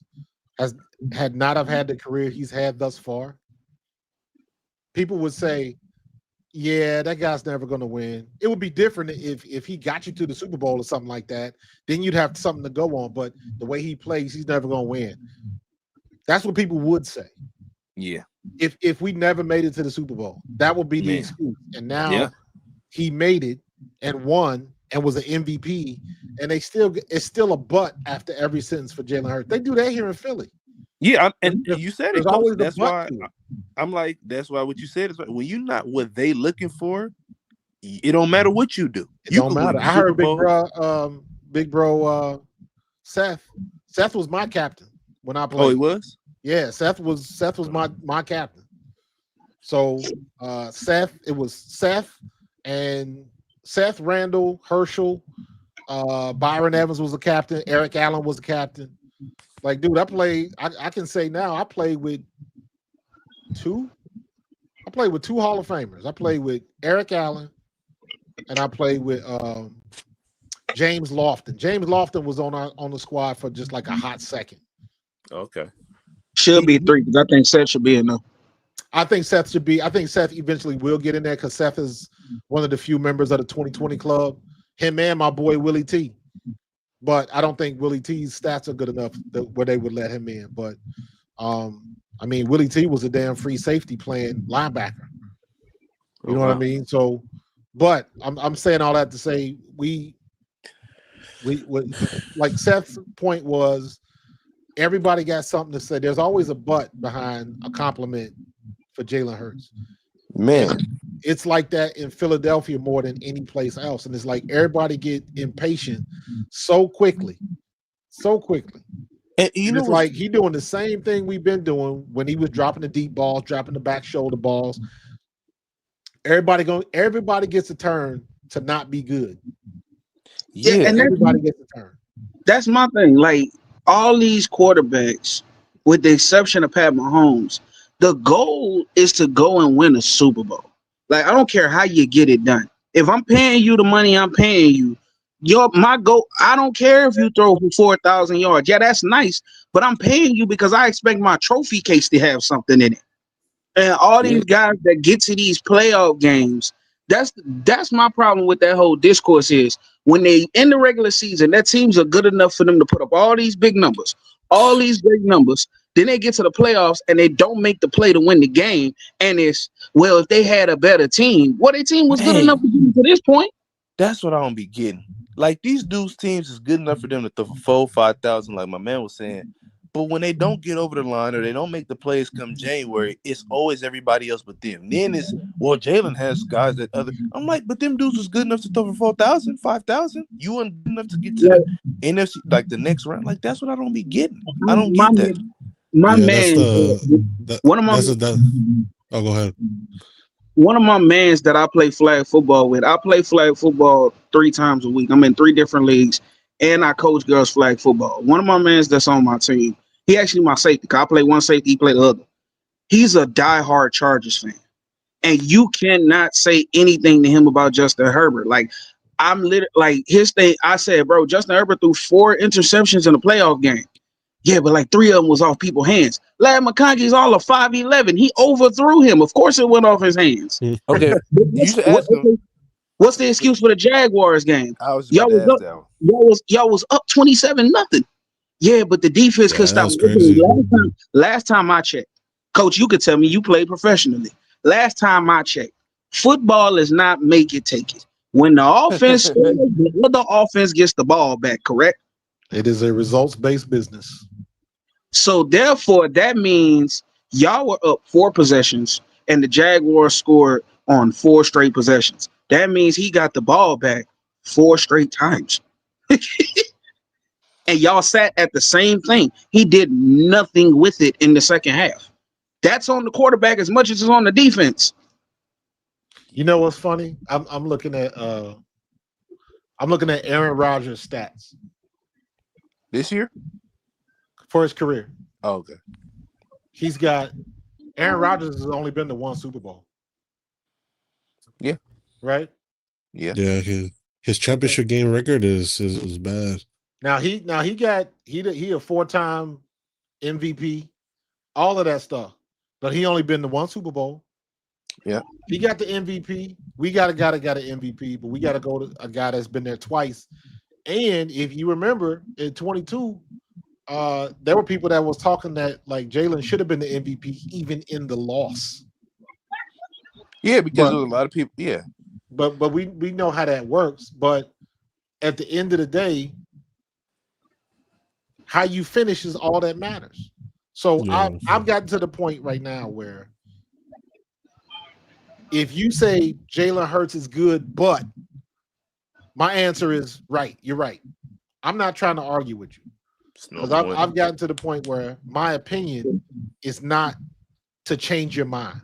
had not have had the career he's had thus far, people would say, yeah, that guy's never going to win. It would be different if he got you to the Super Bowl or something like that. Then you'd have something to go on. But the way he plays, he's never going to win. That's what people would say. Yeah. If we never made it to the Super Bowl, that would be the excuse. And now he made it and won and was an MVP. And it's still a but after every sentence for Jalen Hurts. They do that here in Philly. Yeah, and you said it. Always that's why I'm like, that's why what you said is right. When you're not what they looking for, it don't matter what you do. It don't matter. I heard big bro Seth. Seth was my captain when I played. Oh, he was? Yeah, Seth was my captain. So it was Seth and Seth, Randall, Herschel, Byron Evans was a captain, Eric Allen was a captain. Like, dude, I can say now I played with two Hall of Famers. I played with Eric Allen and I played with James Lofton. James Lofton was on the squad for just like a hot second. Okay. Should be 3 because I think Seth should be in there. I think Seth eventually will get in there because Seth is one of the few members of the 2020 club. Him and my boy Willie T. But I don't think Willie T's stats are good enough where they would let him in. But Willie T was a damn free safety playing linebacker. You know what I mean? So, but I'm saying all that to say we like Seth's point was everybody got something to say. There's always a but behind a compliment for Jalen Hurts. Man, it's like that in Philadelphia more than any place else. And it's like everybody get impatient so quickly. And And it's like he doing the same thing we've been doing when he was dropping the deep balls, dropping the back shoulder balls. Everybody gets a turn to not be good. Yeah, and Everybody gets a turn. that's my thing. Like all these quarterbacks, with the exception of Pat Mahomes, the goal is to go and win a Super Bowl. Like I don't care how you get it done. If I'm paying you the money, I'm paying you. My goal. I don't care if you throw for 4,000 yards. Yeah, that's nice, but I'm paying you because I expect my trophy case to have something in it. And all yeah. these guys that get to these playoff games, that's my problem with that whole discourse is when they in the regular season, that teams are good enough for them to put up all these big numbers, all these great numbers. Then they get to the playoffs and they don't make the play to win the game. And it's well, if they had a better team, well, their team was good Man, enough to get to this point. that's what I don't be getting. Like these dudes' teams is good enough for them to throw for 4,000-5,000, like my man was saying. But when they don't get over the line or they don't make the plays come January, it's always everybody else but them. Then it's Jalen has guys that other. I'm like, but them dudes was good enough to throw for 4,000, 5,000. You weren't good enough to get to Yeah, the NFC, like the next round. Like that's what I don't be getting. I don't my get that. my Yeah, that's man, one of my Oh, go ahead. one of my mans that I play flag football with. I play flag football 3 times a week. I'm in 3 different leagues, and I coach girls flag football. One of my mans that's on my team, he actually my safety. 'Cause I play one safety, he play the other. He's a diehard Chargers fan, and you cannot say anything to him about Justin Herbert. Like I'm literally like his thing. I said, bro, Justin Herbert threw 4 interceptions in a playoff game. Yeah, but like 3 of them was off people's hands. Larry McConkey's all of 5'11". He overthrew him. Of course, it went off his hands. Okay, you should ask him. What's the excuse for the Jaguars game? I was about to ask that one. Y'all was up 27-0. Yeah, but the defense could Yeah, that stop. was crazy. Last time I checked, coach, you could tell me you played professionally. Last time I checked, football is not make it, take it. When the offense scores, the other offense gets the ball back, correct? It is a results-based business. So therefore, that means y'all were up 4 possessions, and the Jaguars scored on 4 straight possessions. That means he got the ball back 4 straight times. And y'all sat at the same thing. He did nothing with it in the second half. That's on the quarterback as much as it's on the defense. You know what's funny? I'm looking at Aaron Rodgers' stats This year? for his career. Oh, okay. He's got Aaron Rodgers has only been to 1 Super Bowl. Yeah. Right? Yeah. Yeah, his championship game record is bad. Now he a 4-time MVP, all of that stuff. But he only been to 1 Super Bowl. Yeah. He got the MVP. We got a guy that got an MVP, but we got to go to a guy that's been there twice. And if you remember in 22, there were people that was talking that like Jalen should have been the MVP even in the loss. Yeah, because there was a lot of people. Yeah. But we know how that works. But at the end of the day, how you finish is all that matters. So Yeah. I've gotten to the point right now where if you say Jalen Hurts is good, but my answer is right. You're right. I'm not trying to argue with you because I've gotten to the point where my opinion is not to change your mind.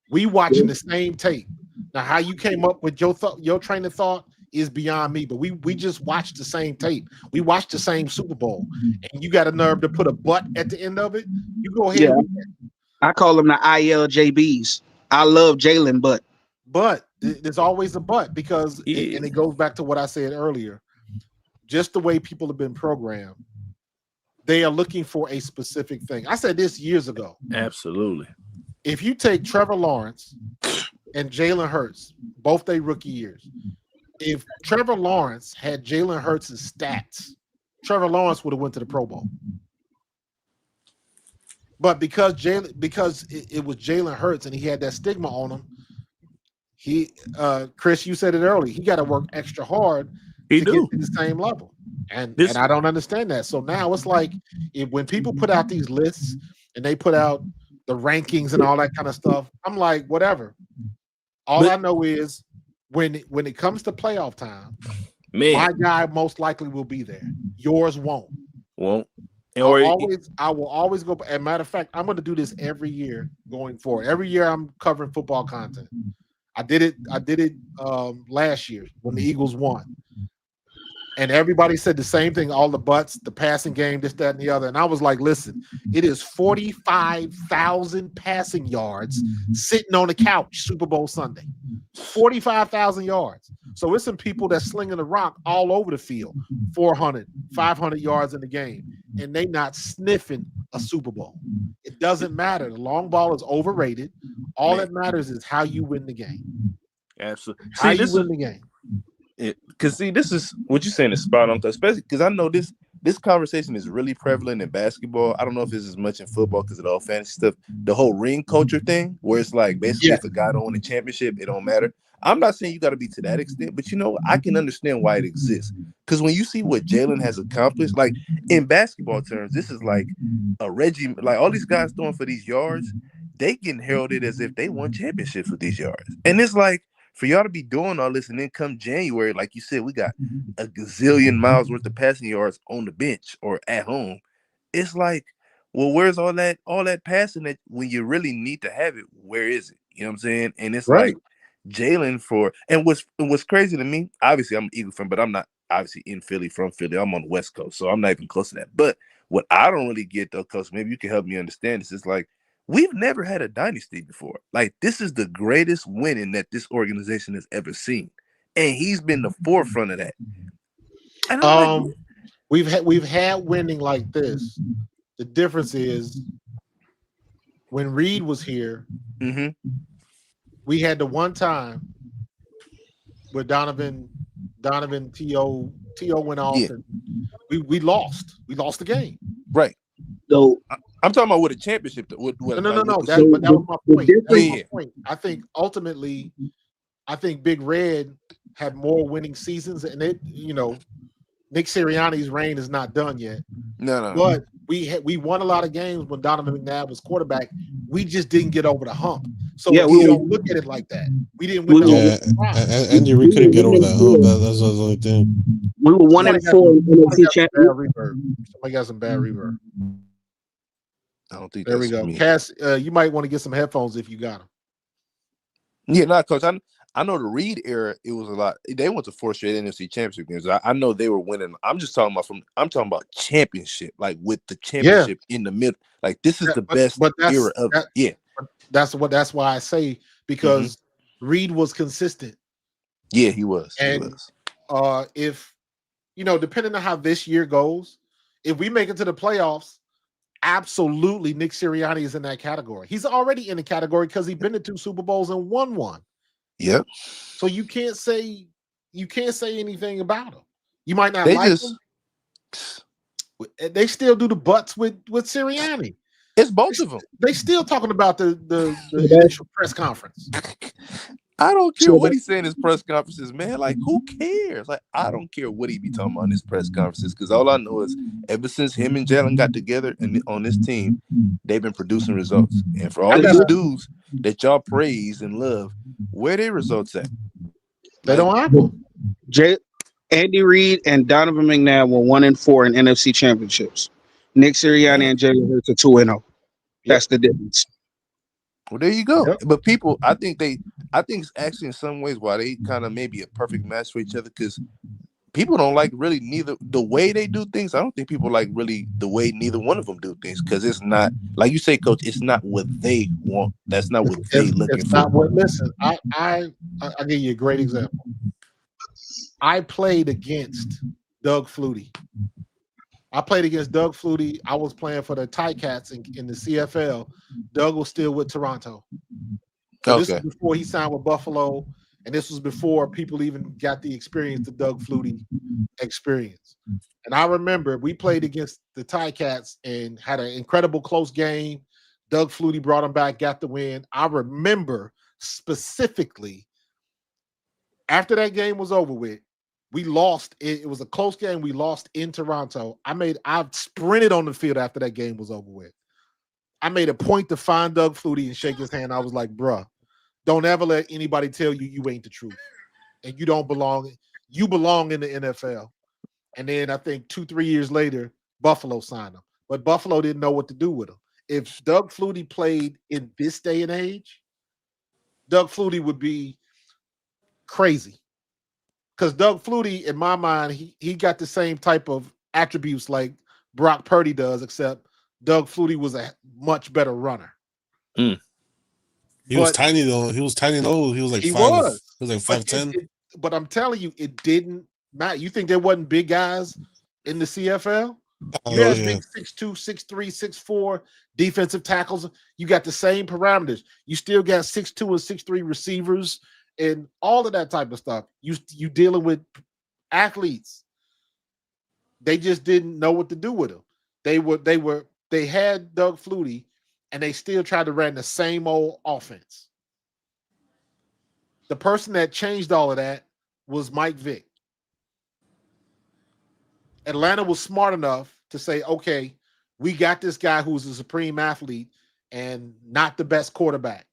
We watching the same tape. Now, how you came up with your train of thought is beyond me, but we just watched the same tape. We watched the same Super Bowl, and you got a nerve to put a but at the end of it. You go ahead. Yeah, I call them the ILJBs. I love Jalen, but there's always a but because and it goes back to what I said earlier. Just the way people have been programmed, they are looking for a specific thing. I said this years ago. Absolutely. If you take Trevor Lawrence and Jalen Hurts, both their rookie years, if Trevor Lawrence had Jalen Hurts' stats, Trevor Lawrence would have went to the Pro Bowl. But because it was Jalen Hurts and he had that stigma on him, Chris, you said it earlier, he got to work extra hard to get to the same level. And I don't understand that. So now it's like when people put out these lists and they put out the rankings and all that kind of stuff, I'm like, whatever. All I know is when it comes to playoff time, my guy most likely will be there. Yours won't. Won't. I will always go. As a matter of fact, I'm going to do this every year going forward. Every year I'm covering football content. I did it last year when the Eagles won. And everybody said the same thing, all the butts, the passing game, this, that, and the other. And I was like, listen, it is 45,000 passing yards sitting on the couch Super Bowl Sunday. 45,000 yards. So it's some people that's slinging the rock all over the field, 400, 500 yards in the game, and they not sniffing a Super Bowl. It doesn't matter. The long ball is overrated. All that matters is how you win the game. Absolutely. How you win the game. Because this is what you're saying is spot on, especially because I know this conversation is really prevalent in basketball. I don't know if it's as much in football because of the all fantasy stuff. The whole ring culture thing, where it's like basically if a guy don't win a championship, it don't matter. I'm not saying you got to be to that extent, but I can understand why it exists. Because when you see what Jalen has accomplished, like in basketball terms, this is like a Reggie, like all these guys throwing for these yards, they getting heralded as if they won championships with these yards, and it's like, for y'all to be doing all this and then come January, like you said, we got a gazillion miles worth of passing yards on the bench or at home. It's like, well, where's all that passing that when you really need to have it? Where is it? You know what I'm saying? And it's like Jalen and what's crazy to me, obviously I'm an Eagle fan, but I'm not obviously in Philly from Philly. I'm on the West Coast, so I'm not even close to that. But what I don't really get though, Coach, maybe you can help me understand this. It's like, we've never had a dynasty before. Like, this is the greatest winning that this organization has ever seen, and he's been the forefront of that. And we've had winning like this. The difference is when Reed was here, we had the one time where Donovan T.O. went off, and we lost. We lost the game. Right. So I'm talking about with a championship. No. That was my point. That was my point. I think ultimately, Big Red had more winning seasons, and Nick Sirianni's reign is not done yet. No. But we won a lot of games when Donovan McNabb was quarterback. We just didn't get over the hump. So we don't look at it like that. We didn't win. And we couldn't get over that hump. That's the only thing. We were 1-4 in NFC Championship. Somebody got some bad reverb. I don't think there we go. Me. Cass, you might want to get some headphones if you got them. Yeah, Coach. I know the Reed era, it was a lot. They went to 4 straight NFC championship games. I know they were winning. I'm talking about championship, like with the championship in the middle. Like, this is the best era of it. That's why I say, because Reed was consistent. Yeah, he was. And if depending on how this year goes, if we make it to the playoffs, absolutely Nick Sirianni is in that category. He's already in the category because he's been to 2 Super Bowls and won one. Yep. So you can't say anything about him. You might not like him. They still do the butts with Sirianni. It's both of them. They still talking about the initial press conference. I don't care what he's saying in his press conferences, man. Like, who cares? Like, I don't care what he be talking about in his press conferences, because all I know is ever since him and Jalen got together and on this team, they've been producing results. And for all these dudes that y'all praise and love, where their results at? They don't have them. Andy Reid and Donovan McNabb were 1-4 in NFC championships. Nick Sirianni and Jalen Hurts are 2-0. That's the difference. Well, there you go. Yep. But people, I think it's actually in some ways why they kind of maybe a perfect match for each other, because people don't like really neither the way they do things. I don't think people like really the way neither one of them do things, because it's not, like you say, Coach, it's not what they want. That's not what they looking for. Not what. Listen, I'll give you a great example. I played against Doug Flutie. I was playing for the Ticats in the CFL. Doug was still with Toronto. So this was before he signed with Buffalo, and this was before people even got the experience, the Doug Flutie experience. And I remember we played against the Ticats and had an incredible close game. Doug Flutie brought him back, got the win. I remember specifically after that game was over with, we lost. It was a close game. We lost in Toronto. I sprinted on the field after that game was over with. I made a point to find Doug Flutie and shake his hand. I was like, bruh, don't ever let anybody tell you ain't the truth and you don't belong. You belong in the NFL. And then I think 2-3 years later, Buffalo signed him. But Buffalo didn't know what to do with him. If Doug Flutie played in this day and age, Doug Flutie would be crazy. Because Doug Flutie, in my mind, he got the same type of attributes like Brock Purdy does, except Doug Flutie was a much better runner. He was tiny though. He was tiny and old. He was like he 5. Was. He was like 5'10". But I'm telling you, it didn't matter. You think there wasn't big guys in the CFL? You had big 6'2", 6'3", 6'4" defensive tackles. You got the same parameters. You still got 6'2" and 6'3" receivers and all of that type of stuff. You dealing with athletes. They just didn't know what to do with them. They had Doug Flutie, and they still tried to run the same old offense. The person that changed all of that was Mike Vick. Atlanta was smart enough to say, okay, we got this guy who's a supreme athlete and not the best quarterback.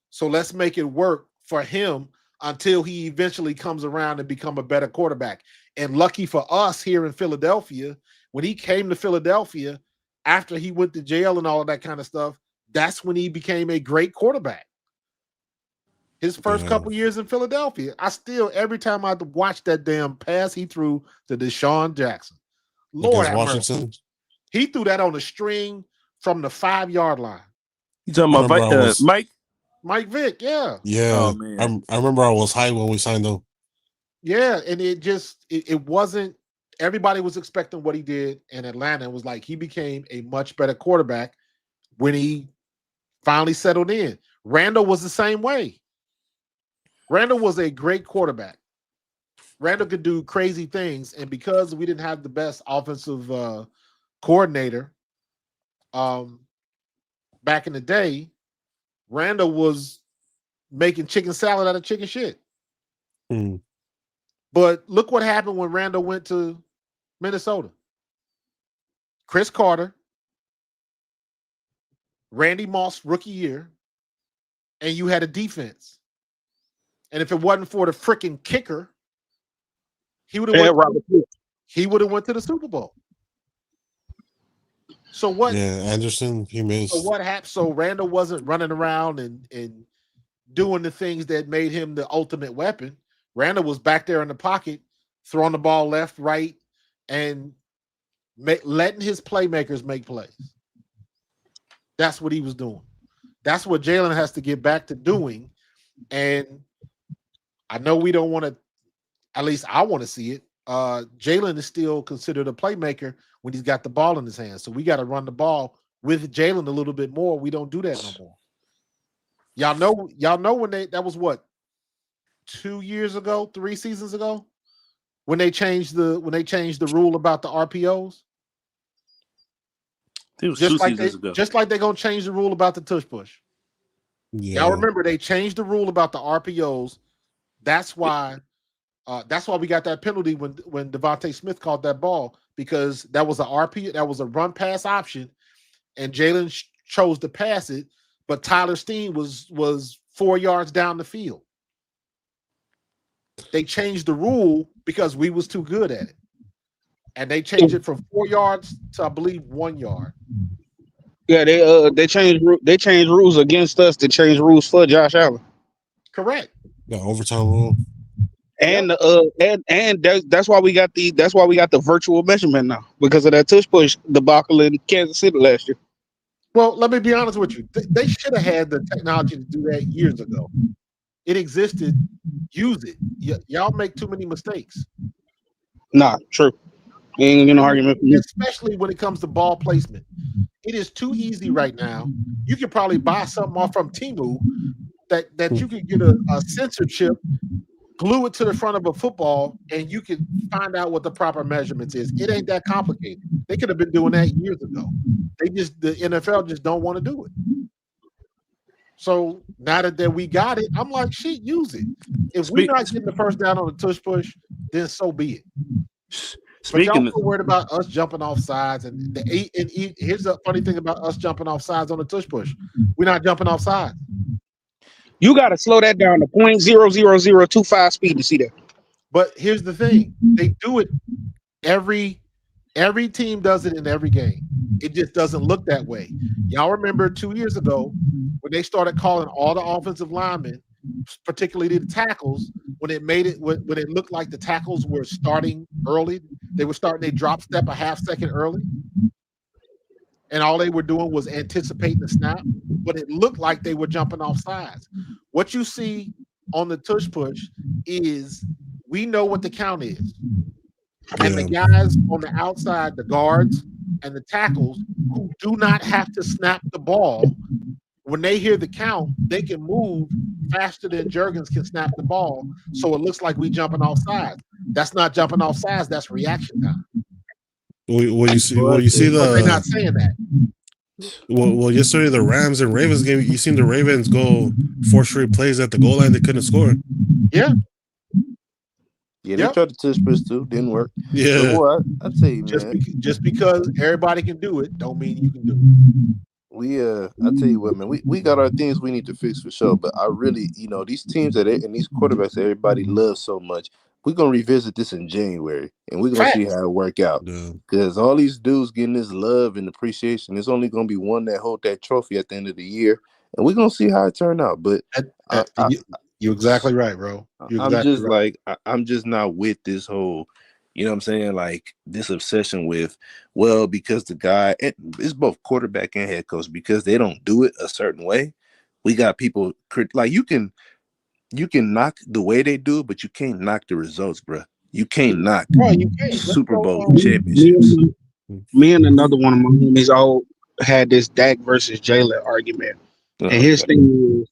So let's make it work for him until he eventually comes around and become a better quarterback. And lucky for us here in Philadelphia, when he came to Philadelphia, after he went to jail and all of that kind of stuff, that's when he became a great quarterback. His first couple years in Philadelphia, I still, every time I watch that damn pass he threw to Deshaun Jackson, Lord have mercy. He threw that on a string from the 5-yard line. You talking about Mike? Mike Vick, yeah. Yeah. Oh, man. I remember I was high when we signed him. Yeah, and it wasn't, everybody was expecting what he did in Atlanta. It was like he became a much better quarterback when he finally settled in. Randall was the same way. Randall was a great quarterback. Randall could do crazy things, and because we didn't have the best offensive coordinator back in the day, Randall was making chicken salad out of chicken shit. But look what happened when Randall went to Minnesota. Chris Carter, Randy Moss rookie year, and you had a defense. And if it wasn't for the freaking kicker, he would have went to the Super Bowl. So what? Yeah, Anderson, he missed. So what happened? So Randall wasn't running around and doing the things that made him the ultimate weapon. Randall was back there in the pocket, throwing the ball left, right, and letting his playmakers make plays. That's what he was doing. That's what Jalen has to get back to doing. And I know we don't want to, at least I want to see it. Jalen is still considered a playmaker when he's got the ball in his hands. So we got to run the ball with Jalen a little bit more. We don't do that no more. Y'all know when that was what, 2 years ago, 3 seasons ago, when they changed the rule about the RPOs. It was 2 seasons ago. Just like they're gonna change the rule about the tush push. Yeah. Y'all remember they changed the rule about the RPOs. That's why we got that penalty when Devontae Smith caught that ball, because that was an RP, that was a run pass option, and Jalen chose to pass it, but Tyler Steen was 4 yards down the field. They changed the rule because we was too good at it, and they changed it from 4 yards to, I believe, 1 yard. Yeah, they changed rules against us to change rules for Josh Allen. Correct. The overtime rule. And and that's why we got the virtual measurement now, because of that tush push debacle in Kansas City last year. Well, let me be honest with you. They should have had the technology to do that years ago. It existed. Use it. Y'all make too many mistakes. Nah, true. Ain't no argument. Especially when it comes to ball placement. It is too easy right now. You can probably buy something off from Temu that you can get a sensor chip, glue it to the front of a football, and you can find out what the proper measurements is. It ain't that complicated. They could have been doing that years ago. The NFL just don't want to do it. So now that we got it, I'm like, shit, use it. If we're not getting the first down on the tush push, then so be it. But y'all so worried about us jumping off sides, and here's the funny thing about us jumping off sides on the tush push: we're not jumping off sides. You got to slow that down to 0.00025 speed to see that. But here's the thing: they do it every team does it in every game. It just doesn't look that way. Y'all remember 2 years ago when they started calling all the offensive linemen, particularly the tackles, when it looked like the tackles were starting early, they drop step a half second early, and all they were doing was anticipating the snap, but it looked like they were jumping off sides. What you see on the tush push is we know what the count is. And the guys on the outside, the guards and the tackles who do not have to snap the ball, when they hear the count, they can move faster than Juergens can snap the ball. So it looks like we jumping off sides. That's not jumping off sides. That's reaction time. Well, you see but they're not saying that. Well, yesterday the Rams and Ravens game, you seen the Ravens go 4 straight plays at the goal line. They couldn't score. Yeah. Yeah, they tried to touch push too. Didn't work. Yeah. But boy, I tell you, man. Just because everybody can do it, don't mean you can do it. I tell you what, man, we got our things we need to fix for sure. But I really, these teams and these quarterbacks that everybody loves so much, we're gonna revisit this in January and we're gonna see how it work out. Because all these dudes getting this love and appreciation, there's only gonna be one that hold that trophy at the end of the year, and we're gonna see how it turn out. But you're exactly right, bro. I'm just not with this whole, you know what I'm saying, like this obsession with, well, because the guy, it's both quarterback and head coach, because they don't do it a certain way. We got people like you can knock the way they do it, but you can't knock the results, bro. You can't knock Super Bowl championships. Me and another one of my homies all had this Dak versus Jalen argument, and his thing is,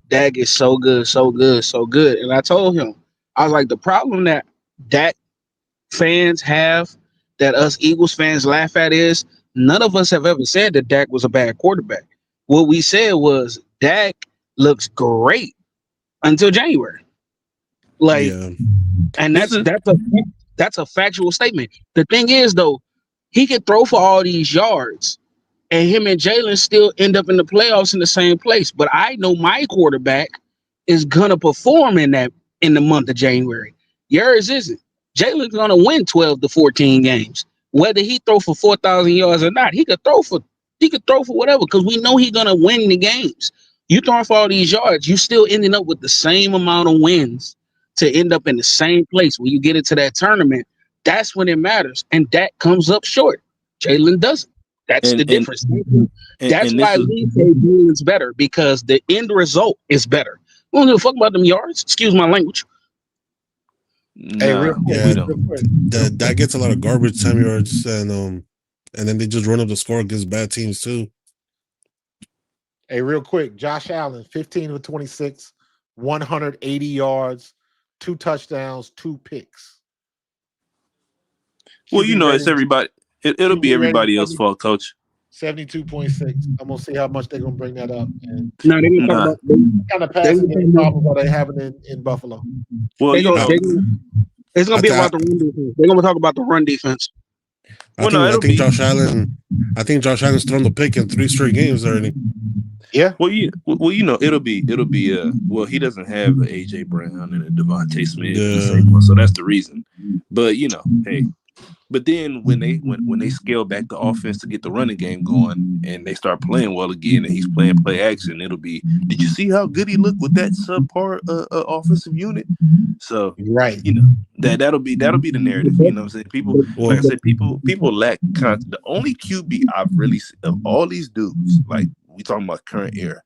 Dak is so good, so good, so good. And I told him, I was like, the problem that Dak fans have, that us Eagles fans laugh at, is none of us have ever said that Dak was a bad quarterback. What we said was Dak looks great until January. And that's a factual statement. The thing is, though, he can throw for all these yards, and him and Jalen still end up in the playoffs in the same place. But I know my quarterback is gonna perform in the month of January. Yours isn't. Jalen's gonna win 12 to 14 games. Whether he throw for 4,000 yards or not, he could throw for whatever, because we know he's gonna win the games. You throwing for all these yards, you still ending up with the same amount of wins to end up in the same place. When you get into that tournament, that's when it matters. And that comes up short. Jalen doesn't. That's the difference. That's why we say Jalen's better, because the end result is better. We don't give a fuck about them yards. Excuse my language. That gets a lot of garbage time yards, and then they just run up the score against bad teams too. Hey, real quick, Josh Allen, 15 of 26, 180 yards, 2 touchdowns, 2 picks. Well, it's everybody. It'll be everybody else's fault, Coach. 72.6. I'm gonna see how much they're gonna bring that up. And no, they're gonna talk about kind of passing any problems are they having in Buffalo. Well, it's gonna be about the run defense. They're gonna talk about the run defense. I think Josh Allen's thrown the pick in 3 straight games already. Yeah. Well, it'll be well, he doesn't have an AJ Brown and a Devontae Smith, so that's the reason. But hey. But then when they scale back the offense to get the running game going and they start playing well again and he's playing play action, it'll be, did you see how good he looked with that subpar offensive unit? So that'll be the narrative. You know what I'm saying? People, like I said, people lack content. The only QB I've really seen of all these dudes, like we talking about current era,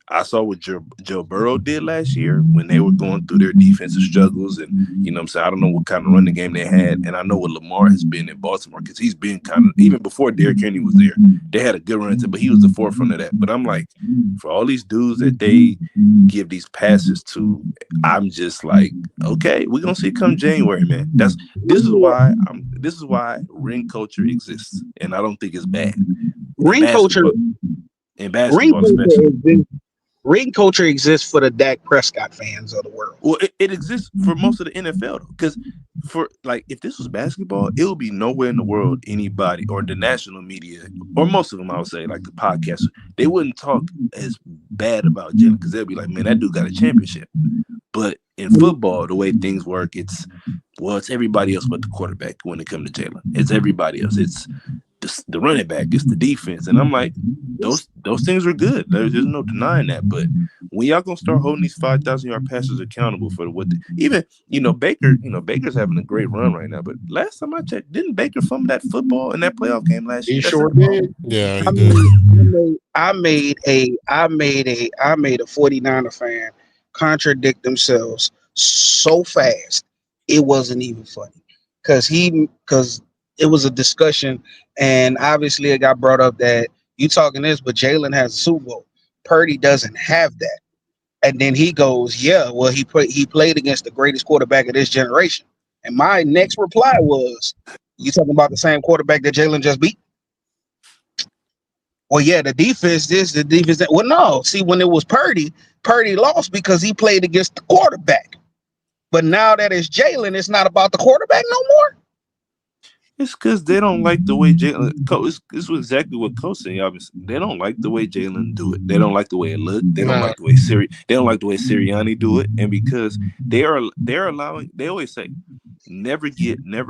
I saw what Joe Burrow did last year when they were going through their defensive struggles, and you know what I'm saying, I don't know what kind of running game they had, and I know what Lamar has been in Baltimore, because he's been kind of, even before Derrick Henry was there, they had a good run to, but he was the forefront of that. But I'm like, for all these dudes that they give these passes to, I'm just like, okay, we're gonna see it come January, man. This is why ring culture exists, and I don't think it's bad. Ring culture. In basketball, especially. Ring culture exists for the Dak Prescott fans of the world. Well, it exists for most of the NFL, because for like if this was basketball, it would be nowhere in the world anybody or the national media or most of them, I would say, like the podcasters, they wouldn't talk as bad about Jalen because they'll be like, man, that dude got a championship. But in football, the way things work, it's everybody else but the quarterback when it comes to Jalen. It's everybody else. It's the running back, it's the defense. And I'm like, those things are good. There's no denying that. But when y'all gonna start holding these 5,000-yard passers accountable for even Baker's having a great run right now. But last time I checked, didn't Baker fumble that football in that playoff game last year? He sure did. Yeah, he did. I made a 49er fan contradict themselves so fast it wasn't even funny because it was a discussion and obviously it got brought up that you talking this, but Jalen has a Super Bowl. Purdy doesn't have that, and then he goes, yeah, well he played against the greatest quarterback of this generation, and my next reply was, you talking about the same quarterback that Jalen just beat? Well, yeah, the defense that. Well, no. See, when it was Purdy lost because he played against the quarterback. But now that it's Jalen, it's not about the quarterback no more. It's because they don't like the way Jalen. This was exactly what Coach said. Obviously, they don't like the way Jalen do it. They don't like the way it looked. They don't like the way They don't like the way Sirianni do it. And because they're allowing. They always say, never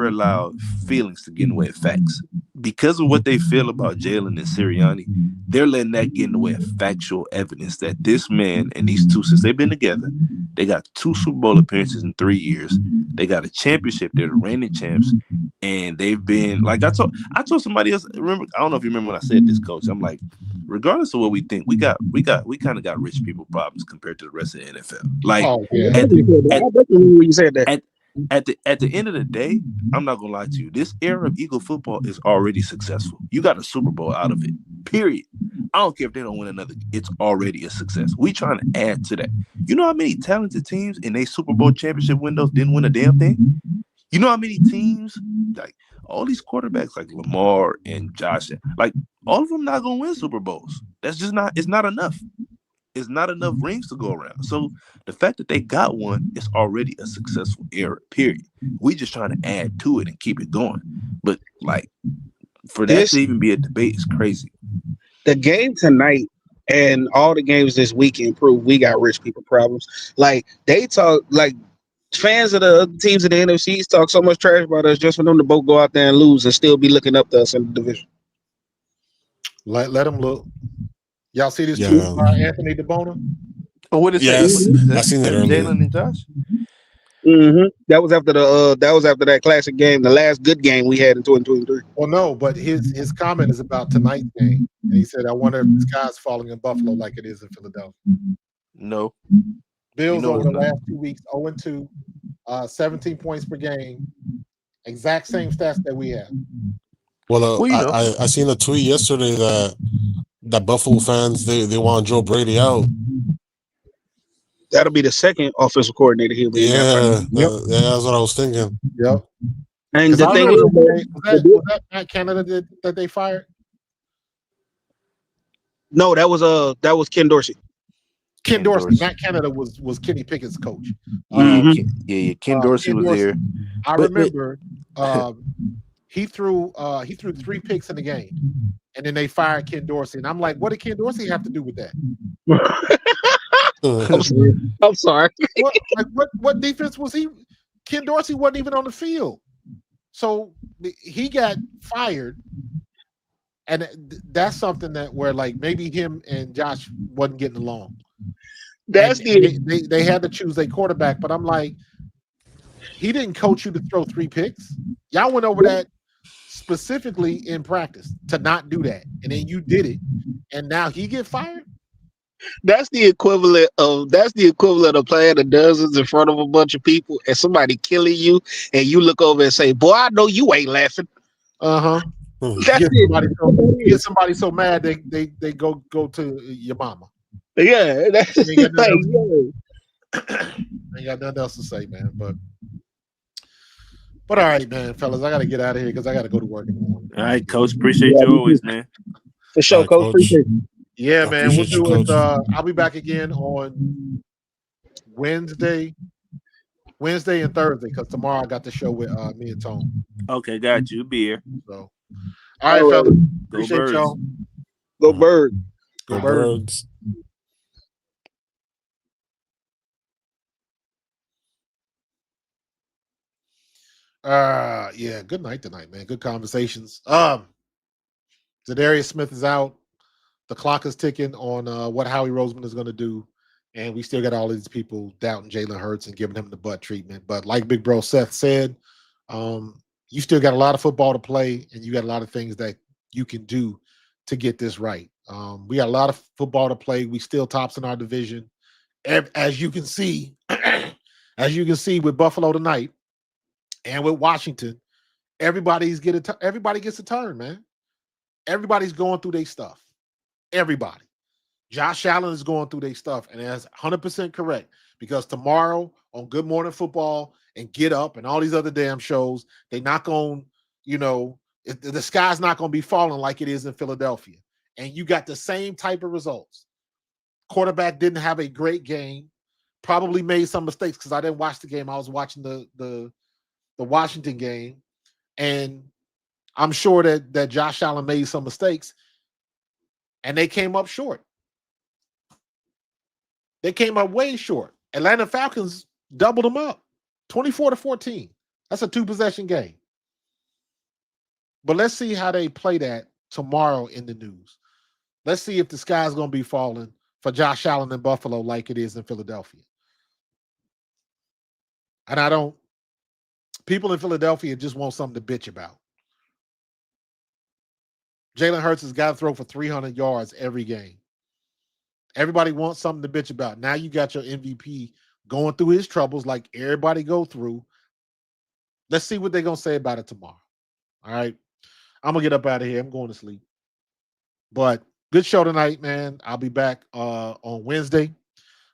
allow feelings to get in the way of facts. Because of what they feel about Jalen and Sirianni, they're letting that get in the way of factual evidence that this man and these two, since they've been together, they got 2 Super Bowl appearances in 3 years. They got a championship. They're the reigning champs, and they've been like I told somebody else. Remember, I don't know if you remember when I said this, Coach. I'm like, regardless of what we think, we kind of got rich people problems compared to the rest of the NFL. Like, you said that. At the end of the day, I'm not gonna lie to you. This era of Eagle football is already successful. You got a Super Bowl out of it. Period. I don't care if they don't win another. It's already a success. We trying to add to that. You know how many talented teams in their Super Bowl championship windows didn't win a damn thing? You know how many teams, like all these quarterbacks like Lamar and Josh, like all of them not gonna win Super Bowls. That's just not. It's not enough. It's not enough rings to go around. So the fact that they got one is already a successful era, period. We just trying to add to it and keep it going. But like for that to even be a debate is crazy. The game tonight and all the games this weekend prove we got rich people problems. Like they talk, like fans of the other teams in the NFCs talk so much trash about us just for them to both go out there and lose and still be looking up to us in the division. Let them look. Y'all see this tweet by Anthony DeBona? Oh, what is that? I seen that earlier. Jalen and Josh. Mm-hmm. That was after that classic game, the last good game we had in 2023. Well, no, but his comment is about tonight's game. And he said, "I wonder if the sky's falling in Buffalo like it is in Philadelphia." No. Bills over the last 2 weeks, 0-2, 17 points per game, exact same stats that we have. Well, I seen a tweet yesterday that Buffalo fans they want Joe Brady out. That'll be the second offensive coordinator here. Yeah, that's what I was thinking. Yep. And the thing is, was that Matt Canada that they fired? No, that was Ken Dorsey. Ken Dorsey. Matt Canada was Kenny Pickett's coach. Ken Dorsey was there. I remember he threw 3 picks in the game, and then they fired Ken Dorsey. And I'm like, what did Ken Dorsey have to do with that? I'm sorry. What defense was he? Ken Dorsey wasn't even on the field, so he got fired. And that's something that where like maybe him and Josh wasn't getting along. They had to choose a quarterback, but I'm like, he didn't coach you to throw 3 picks. Y'all went over that specifically in practice to not do that, and then you did it, and now he get fired. That's the equivalent of playing the dozens in front of a bunch of people and somebody killing you, and you look over and say, "Boy, I know you ain't laughing." Get somebody so mad they go to your mama. Yeah, that's ain't got nothing else to say, man. But all right, man, fellas, I got to get out of here because I got to go to work in the morning. All right, Coach, appreciate you always, man. For sure, Coach. Appreciate you. Yeah, man, we'll do it. I'll be back again on Wednesday Wednesday and Thursday, because tomorrow I got the show with me and Tone. Okay, got you. Be here. So, all right, fellas. Go Appreciate Birds. y'all. Go Bird. Go Go Birds. Birds. Yeah, good night tonight, man. Good conversations. Za'Darius Smith is out. The clock is ticking on what Howie Roseman is going to do. And we still got all these people doubting Jalen Hurts and giving him the butt treatment. But like Big Bro Seth said, you still got a lot of football to play, and you got a lot of things that you can do to get this right. We got a lot of football to play. We still tops in our division. As you can see, with Buffalo tonight and with Washington, everybody gets a turn, man. Everybody's going through their stuff. Everybody. Josh Allen is going through their stuff, and that's 100% correct, because tomorrow on Good Morning Football and Get Up and all these other damn shows, they're not going, the sky's not going to be falling like it is in Philadelphia. And you got the same type of results. Quarterback didn't have a great game, probably made some mistakes, because I didn't watch the game. I was watching the Washington game, and I'm sure that Josh Allen made some mistakes, and they came up short. They came up way short. Atlanta Falcons doubled them up, 24-14. That's a 2-possession game. But let's see how they play that tomorrow in the news. Let's see if the sky's going to be falling for Josh Allen in Buffalo like it is in Philadelphia. And people in Philadelphia just want something to bitch about. Jalen Hurts has got to throw for 300 yards every game. Everybody wants something to bitch about. Now you got your MVP going through his troubles like everybody go through. Let's see what they're going to say about it tomorrow. All right. I'm going to get up out of here. I'm going to sleep. But good show tonight, man. I'll be back on Wednesday.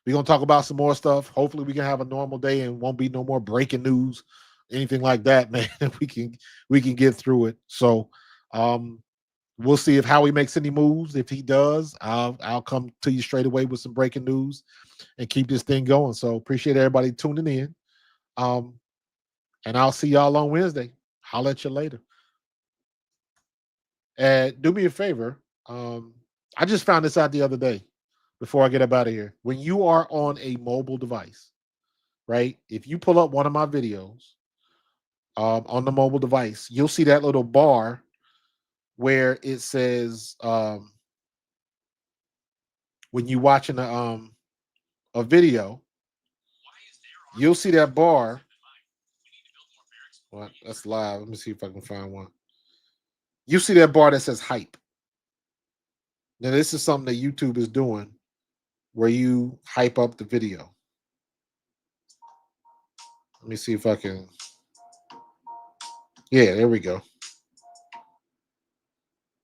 We're going to talk about some more stuff. Hopefully we can have a normal day and won't be no more breaking news, anything like that, man. we can get through it. So we'll see if Howie makes any moves. If he does, I'll come to you straight away with some breaking news and keep this thing going. So appreciate everybody tuning in. And I'll see y'all on Wednesday. Holler at you later. And do me a favor. I just found this out the other day before I get up out of here. When you are on a mobile device, right? If you pull up one of my videos on the mobile device, you'll see that little bar where it says when you're watching a video, you'll see that bar. Well, that's live. Let me see if I can find one. You see that bar that says hype. Now, this is something that YouTube is doing where you hype up the video. Let me see if I can. Yeah, there we go.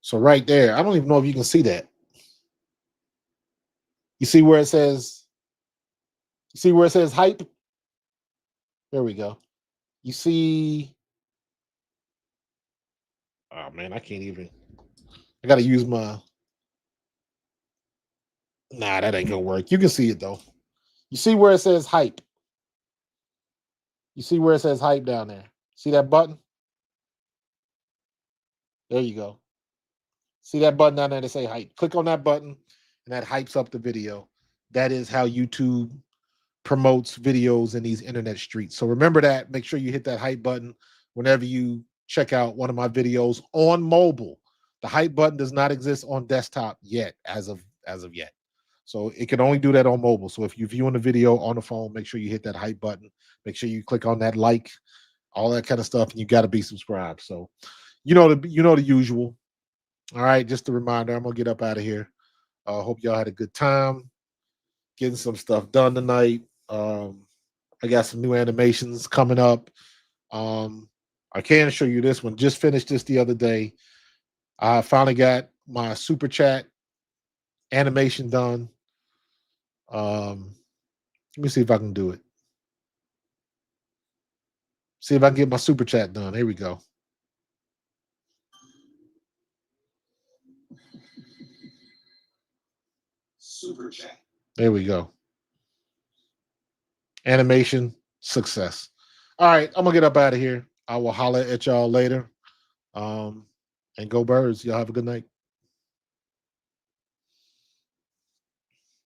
So right there, I don't even know if you can see that. You see where it says hype? There we go. You see, oh man, I can't even. I gotta use my. Nah, that ain't gonna work. You can see it though. You see where it says hype? You see where it says hype down there? See that button? There you go. See that button down there to say hype. Click on that button, and that hypes up the video. That is how YouTube promotes videos in these internet streets. So remember that. Make sure you hit that hype button whenever you check out one of my videos on mobile. The hype button does not exist on desktop yet, as of yet. So it can only do that on mobile. So if you're viewing the video on the phone, make sure you hit that hype button. Make sure you click on that like, all that kind of stuff, and you got to be subscribed. So you know the usual. All right, just a reminder. I'm gonna get up out of here. Hope y'all had a good time getting some stuff done tonight. I got some new animations coming up. I can show you this one. Just finished this the other day. I finally got my super chat animation done. Let me see if I can do it. See if I can get my super chat done. Here we go. Super chat. There we go. Animation. success. All right, I'm gonna get up out of here. I will holler at y'all later. And go Birds. Y'all have a good night.